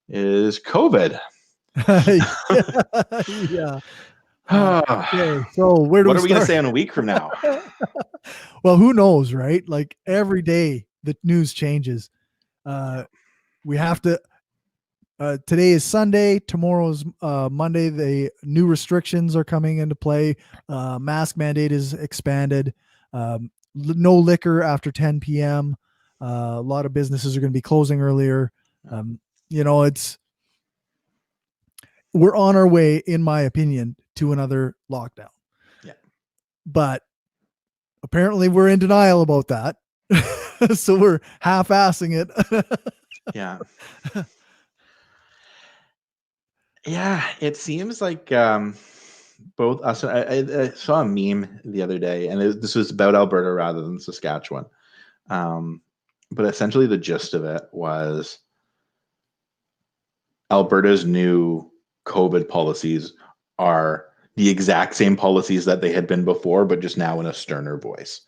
is COVID. Yeah. Okay. So where do What we are we going to start? say in a week from now? Well, who knows, right? Like every day the news changes. We have to. Today is Sunday. Tomorrow's Monday. The new restrictions are coming into play. Mask mandate is expanded. No liquor after 10 p.m. A lot of businesses are going to be closing earlier. We're on our way, in my opinion, to another lockdown. Yeah. But apparently we're in denial about that. So we're half-assing it. Yeah. Yeah, it seems like both us. I saw a meme the other day, and this was about Alberta rather than Saskatchewan. But essentially, the gist of it was Alberta's new COVID policies are the exact same policies that they had been before, but just now in a sterner voice.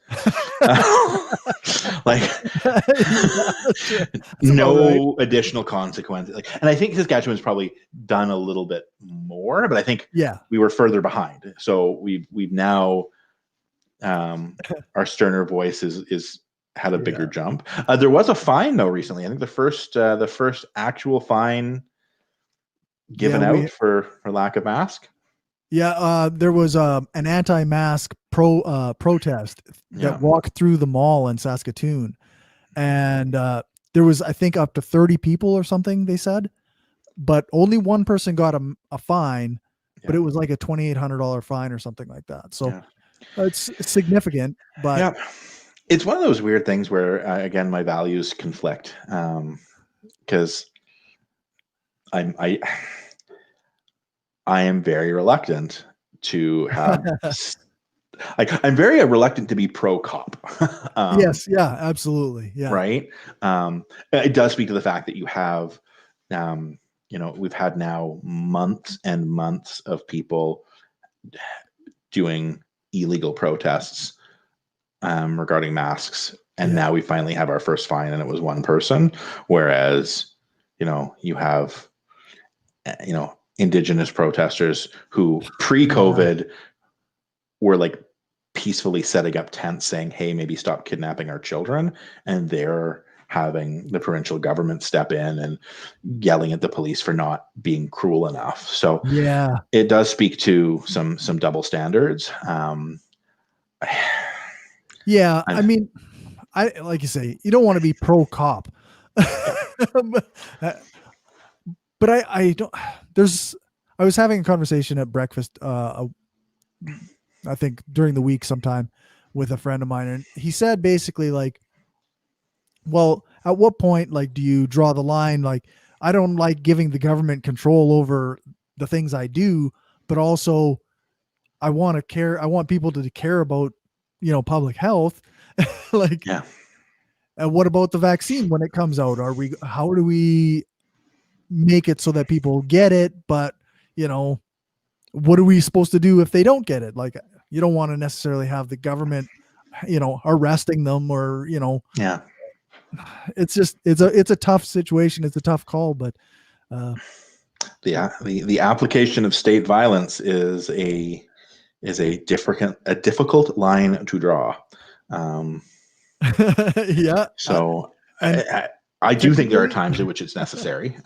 Like no additional consequences. And I think Saskatchewan's probably done a little bit more, but I think we were further behind. So we've now our sterner voice is had a bigger jump. There was a fine though recently. I think the first actual fine given out for lack of mask. Yeah, there was an anti-mask protest that walked through the mall in Saskatoon, and there was, I think, up to 30 people or something. They said, but only one person got a fine, but it was like a $2,800 fine or something like that. So it's significant. But it's one of those weird things where again my values conflict because I am very reluctant to have. I'm very reluctant to be pro cop. Yes, yeah, absolutely, yeah. Right. It does speak to the fact that you have, we've had now months and months of people doing illegal protests regarding masks, and now we finally have our first fine, and it was one person. Whereas, you have, Indigenous protesters who pre-COVID were like peacefully setting up tents saying, hey, maybe stop kidnapping our children. And they're having the provincial government step in and yelling at the police for not being cruel enough. So it does speak to some double standards. Yeah, I mean, like you say, you don't want to be pro cop. But I don't. I was having a conversation at breakfast. I think during the week sometime with a friend of mine, and he said basically like, well, at what point like do you draw the line? Like, I don't like giving the government control over the things I do, but also I want people to care about, public health. Like, Yeah. and what about the vaccine when it comes out? How do we make it so that people get it? But, what are we supposed to do if they don't get it? Like, you don't want to necessarily have the government, arresting them, or, Yeah. it's a tough situation. It's a tough call, but, The application of state violence is a difficult line to draw. Um, yeah. so And I do think there are typically, times in which it's necessary.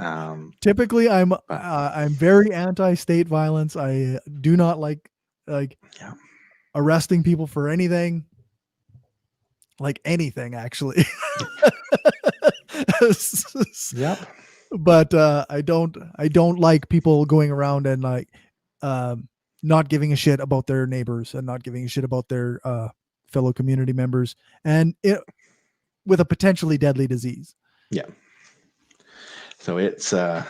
typically But I'm very anti-state violence. I do not like yeah, arresting people for anything, like anything actually. yep, But I don't like people going around and like um not giving a shit about their neighbors and not giving a shit about their fellow community members, and with a potentially deadly disease. yeah. So it's one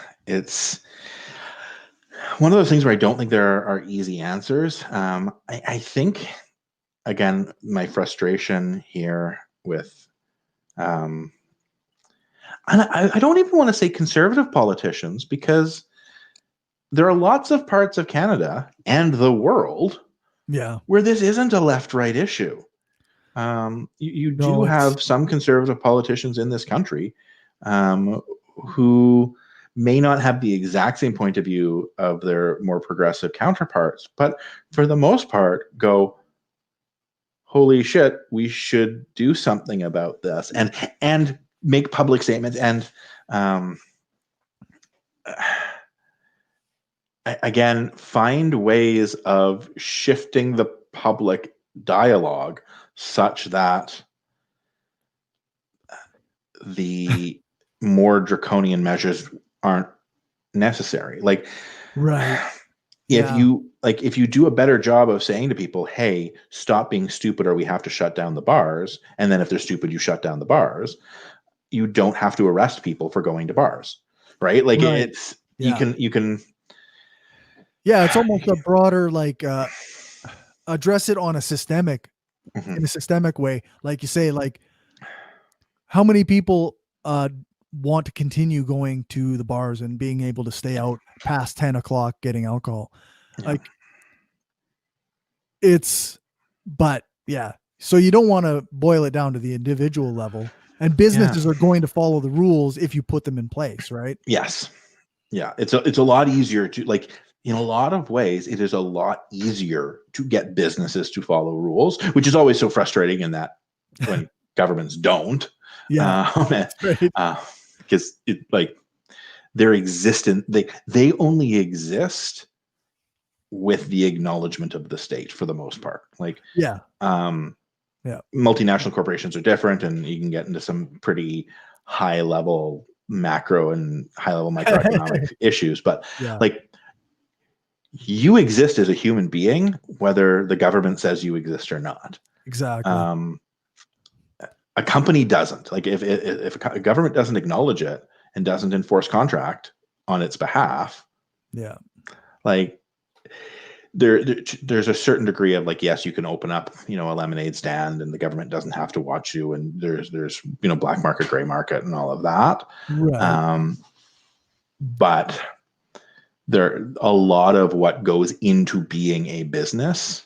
of those things where I don't think there are easy answers. I think, again, my frustration here with, and I don't even want to say conservative politicians, because there are lots of parts of Canada and the world Yeah. where this isn't a left-right issue. You do No, it's have some conservative politicians in this country who may not have the exact same point of view of their more progressive counterparts, but for the most part go, holy shit, we should do something about this, and make public statements, and um, again, find ways of shifting the public dialogue such that the more draconian measures aren't necessary. Like, right. if Yeah. you do a better job of saying to people, hey, stop being stupid or we have to shut down the bars, and then if they're stupid, you shut down the bars, you don't have to arrest people for going to bars, right? Like, Right. it's Yeah. you can Yeah, it's almost a broader, like, address it on a systemic Mhm. in a systemic way. Like you say, like, how many people want to continue going to the bars and being able to stay Yeah. out past 10 o'clock getting alcohol? Yeah. Like, but yeah. So you don't want to boil it down to the individual level. And Yeah. businesses are going to follow the rules if you put them in place, right? Yes. Yeah. It's a lot easier to, like, in a lot of ways, it is a lot easier to get businesses to follow rules, which is always so frustrating in that when governments don't. Yeah. Um, Right. because like, they're existent, they only exist with the acknowledgement of the state for the most part. Like, Yeah. um, Yeah. multinational corporations are different, and you can get into some pretty high level macro and high level microeconomic issues. But Yeah. like, you exist as a human being, whether the government says you exist or not. Exactly. Um, a company doesn't. Like, if a government doesn't acknowledge it and doesn't enforce contract on its behalf, Yeah. like, there's a certain degree of, like, yes, you can open up, a lemonade stand, and the government doesn't have to watch you, and there's black market, gray market, and all of that. Right. But there, a lot of what goes into being a business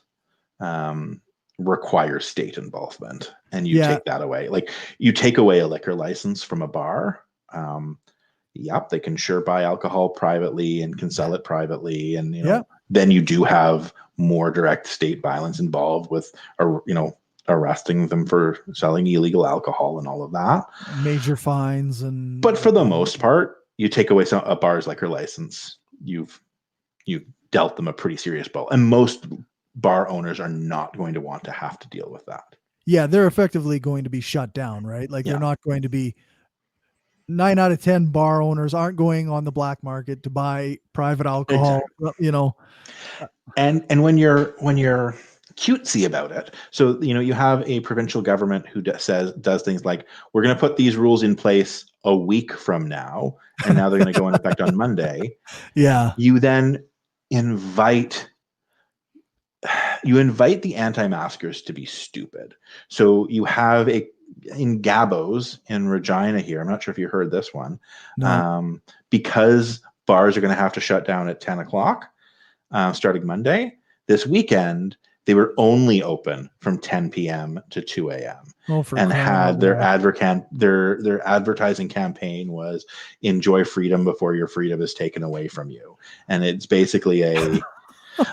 requires state involvement, and you Yeah. take that away. Like, you take away a liquor license from a bar. Yep, they can sure buy alcohol privately and can sell it privately, and Yeah. then you do have more direct state violence involved with, arresting them for selling illegal alcohol and all of that. Major fines and But for the most part, you take away a bar's liquor license, you've dealt them a pretty serious blow, and most bar owners are not going to want to have to deal with that. yeah, they're effectively going to be shut down, right? Like, they're Yeah, not going to be 9 out of 10 bar owners aren't going on the black market to buy private alcohol, exactly. And when you're cutesy about it, so you have a provincial government who does things like, we're going to put these rules in place a week from now, and now they're going to go in effect on Monday. Yeah. You then invite the anti-maskers to be stupid. So you have in Gabos in Regina here. I'm not sure if you heard this one. No. Because bars are going to have to shut down at 10 o'clock starting Monday. This weekend, they were only open from 10 p.m. to 2 a.m. Oh, for and crying out had their loud. their advertising campaign was "Enjoy freedom before your freedom is taken away from you," and it's basically a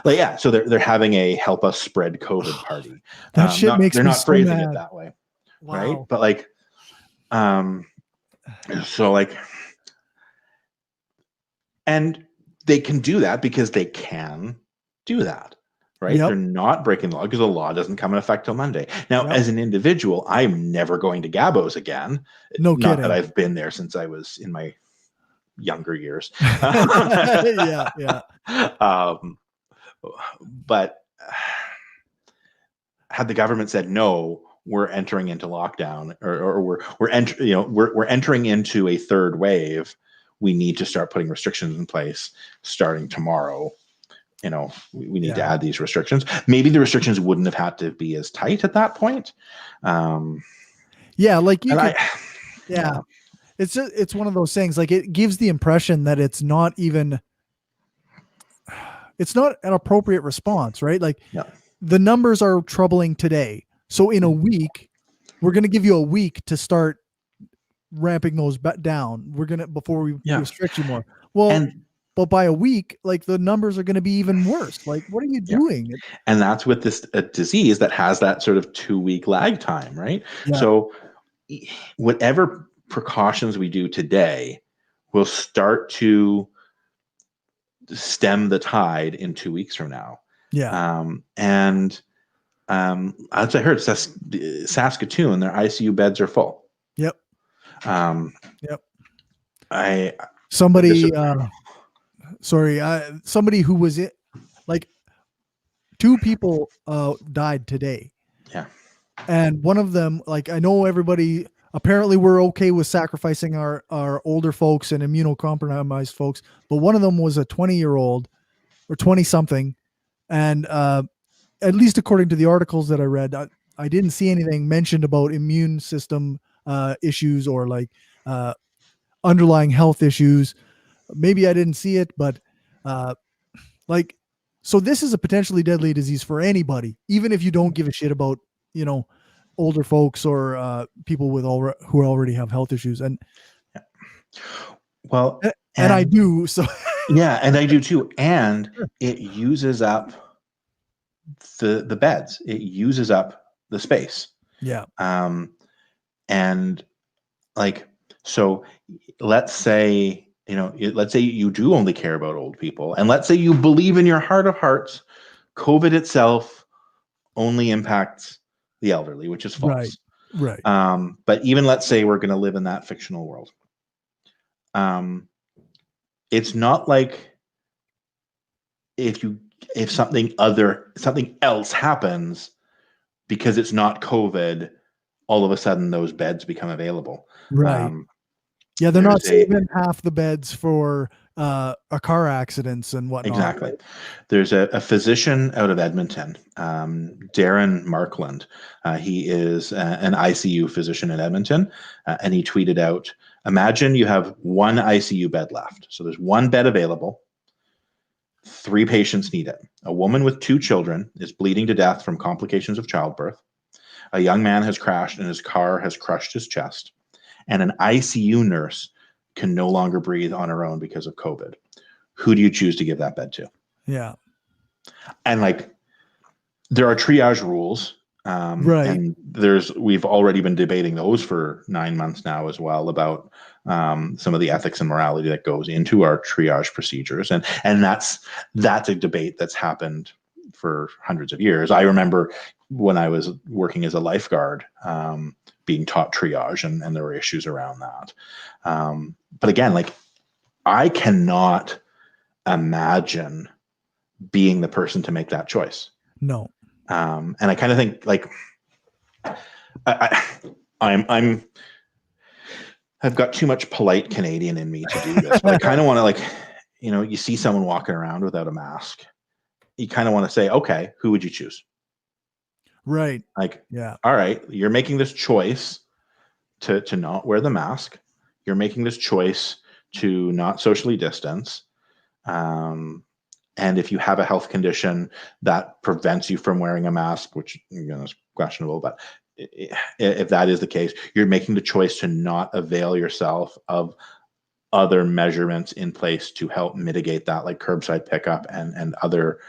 like, yeah. So they're having a help us spread COVID party. That shit makes They're me not so phrasing it mad. that way, right? Wow. But like, so like, and they can do that because they can do that, right? Yep. They're not breaking the law because the law doesn't come in effect till Monday. Now, Yep. as an individual, I'm never going to Gabos again. No Not that kidding. I've been there since I was in my younger years. Yeah. Yeah. But had the government said no, we're entering into lockdown, or we're entering into a third wave, we need to start putting restrictions in place starting tomorrow. We need to add these restrictions. Maybe the restrictions wouldn't have had to be as tight at that point. Yeah, like you could. Yeah. It's one of those things. Like it gives the impression that it's not an appropriate response, right? Like Yeah. the numbers are troubling today. So in a week, we're going to give you a week to start ramping those down. We're going to, before we restrict you more. Well, but by a week, like the numbers are going to be even worse. Like, what are you doing? And that's with this disease that has that sort of 2-week lag time, right? Yeah. So whatever precautions we do today will start to stem the tide in 2 weeks from now. Yeah. As I heard, Saskatchewan, their ICU beds are full. Yep. Yep. Somebody who was it, like 2 people died today. Yeah. And one of them, like, I know everybody, apparently we're okay with sacrificing our older folks and immunocompromised folks, but one of them was a 20-year-old or 20 something. And at least according to the articles that I read, I didn't see anything mentioned about immune system issues or like underlying health issues. Maybe I didn't see it, but like, so this is a potentially deadly disease for anybody, even if you don't give a shit about, older folks or people with who already have health issues. And well, and I do. So yeah, and I do too. And it uses up the beds. It uses up the space. Yeah. And like, so let's say, let's say you do only care about old people, and let's say you believe in your heart of hearts, COVID itself only impacts the elderly, which is false. Right. But even let's say we're going to live in that fictional world. It's not like if something else happens because it's not COVID, all of a sudden those beds become available. Right. Yeah, they're not saving half the beds for a car accidents and whatnot. Exactly. Right? There's a physician out of Edmonton, Darren Markland. He is an ICU physician in Edmonton, and he tweeted out, imagine you have one ICU bed left. So there's one bed available. 3 patients need it. A woman with 2 children is bleeding to death from complications of childbirth. A young man has crashed and his car has crushed his chest. And an ICU nurse can no longer breathe on her own because of COVID. Who do you choose to give that bed to? Yeah. And like, there are triage rules. Right. And we've already been debating those for 9 months now as well, about some of the ethics and morality that goes into our triage procedures. And that's a debate that's happened for hundreds of years. I remember when I was working as a lifeguard, being taught triage, and there were issues around that. But again, like, I cannot imagine being the person to make that choice. No. And I kind of think, like, I'm I've got too much polite Canadian in me to do this, but I kind of want to, like, you see someone walking around without a mask. You kind of want to say, okay, who would you choose? Right. Like, Yeah. all right, you're making this choice to not wear the mask. You're making this choice to not socially distance. And if you have a health condition that prevents you from wearing a mask, which is questionable, but if that is the case, you're making the choice to not avail yourself of other measurements in place to help mitigate that, like curbside pickup and other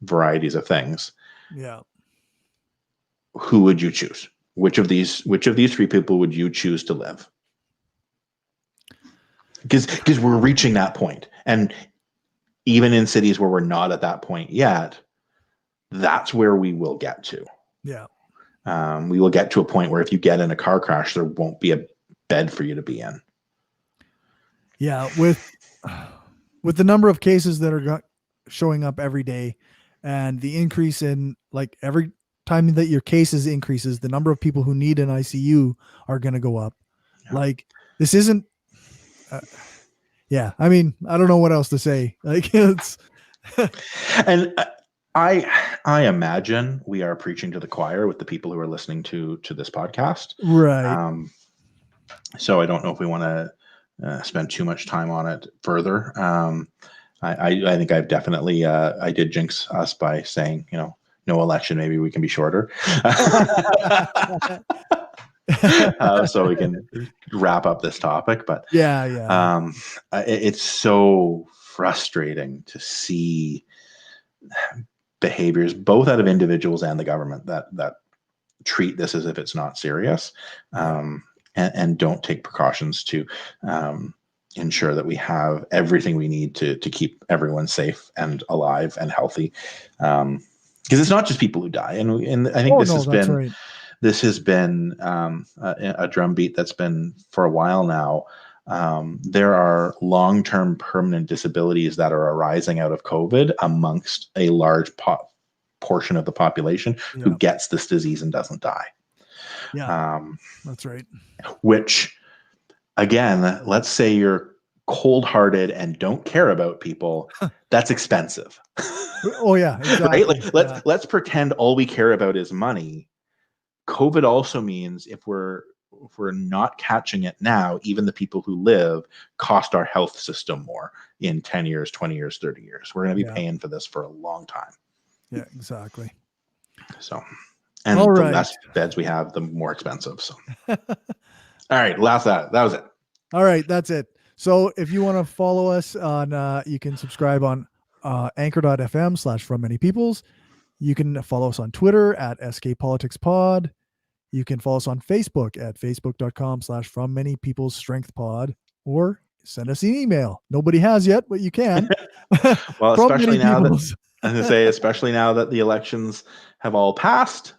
varieties of things. Yeah. Who would you choose? Which of these three people would you choose to live? Because we're reaching that point, and even in cities where we're not at that point yet, that's where we will get to. Yeah. We will get to a point where if you get in a car crash, there won't be a bed for you to be in. Yeah. With the number of cases that are showing up every day, and the increase in, like, every time that your cases increases, the number of people who need an ICU are going to go up. Yeah. Like, this isn't. Yeah. I mean, I don't know what else to say. Like, it's. And I imagine we are preaching to the choir with the people who are listening to this podcast. Right. So I don't know if we want to spend too much time on it further. I think I've definitely I did jinx us by saying, no election. Maybe we can be shorter. So we can wrap up this topic. But yeah. It's so frustrating to see behaviors both out of individuals and the government that treat this as if it's not serious, and don't take precautions to ensure that we have everything we need to keep everyone safe and alive and healthy. Because it's not just people who die, and I think this has been a drumbeat that's been for a while now. There are long-term permanent disabilities that are arising out of COVID amongst a large portion of the population who gets this disease and doesn't die. Yeah, that's right. Which, again, let's say you're cold-hearted and don't care about people. That's expensive. Oh yeah, exactly. Right? Like, let's pretend all we care about is money. COVID also means if we're not catching it now, even the people who live cost our health system more in 10 years, 20 years, 30 years. We're going to be paying for this for a long time. Yeah, exactly. So, and the less beds we have, the more expensive. So, all right, that was it. All right, that's it. So if you want to follow us on, you can subscribe on anchor.fm/FromManyPeoples. You can follow us on Twitter at SKPoliticsPod. You can follow us on Facebook at facebook.com/FromManyPeoplesStrengthPod, or send us an email. Nobody has yet, but you can. Well, especially now that especially now that the elections have all passed,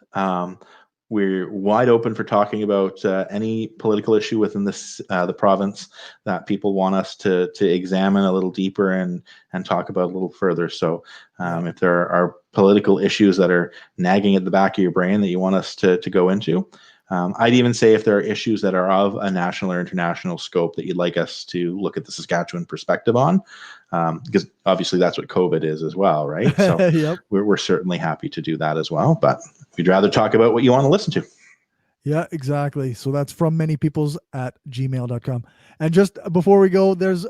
we're wide open for talking about any political issue within this the province that people want us to examine a little deeper and talk about a little further. So if there are political issues that are nagging at the back of your brain that you want us to go into, I'd even say if there are issues that are of a national or international scope that you'd like us to look at the Saskatchewan perspective on, because obviously that's what COVID is as well, right? So we're certainly happy to do that as well, but we'd rather talk about what you want to listen to. Yeah, exactly. So that's FromManyPeoples@gmail.com. And just before we go, there's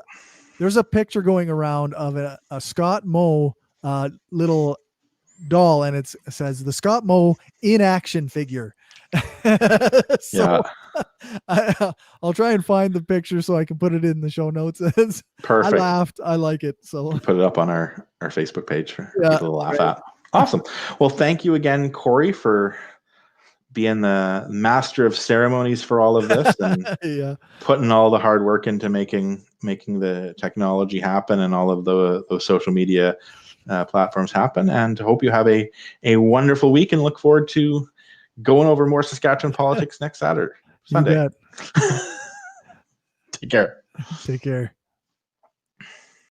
a picture going around of a Scott Moe little doll, and it says the Scott Moe in action figure. So I'll try and find the picture so I can put it in the show notes. Perfect. I laughed. I like it. So we'll put it up on our Facebook page for people to laugh at. Awesome. Well, thank you again, Cory, for being the master of ceremonies for all of this and putting all the hard work into making the technology happen and all of those social media platforms happen. And hope you have a wonderful week and look forward to going over more Saskatchewan politics next Sunday. You bet. Take care. Take care.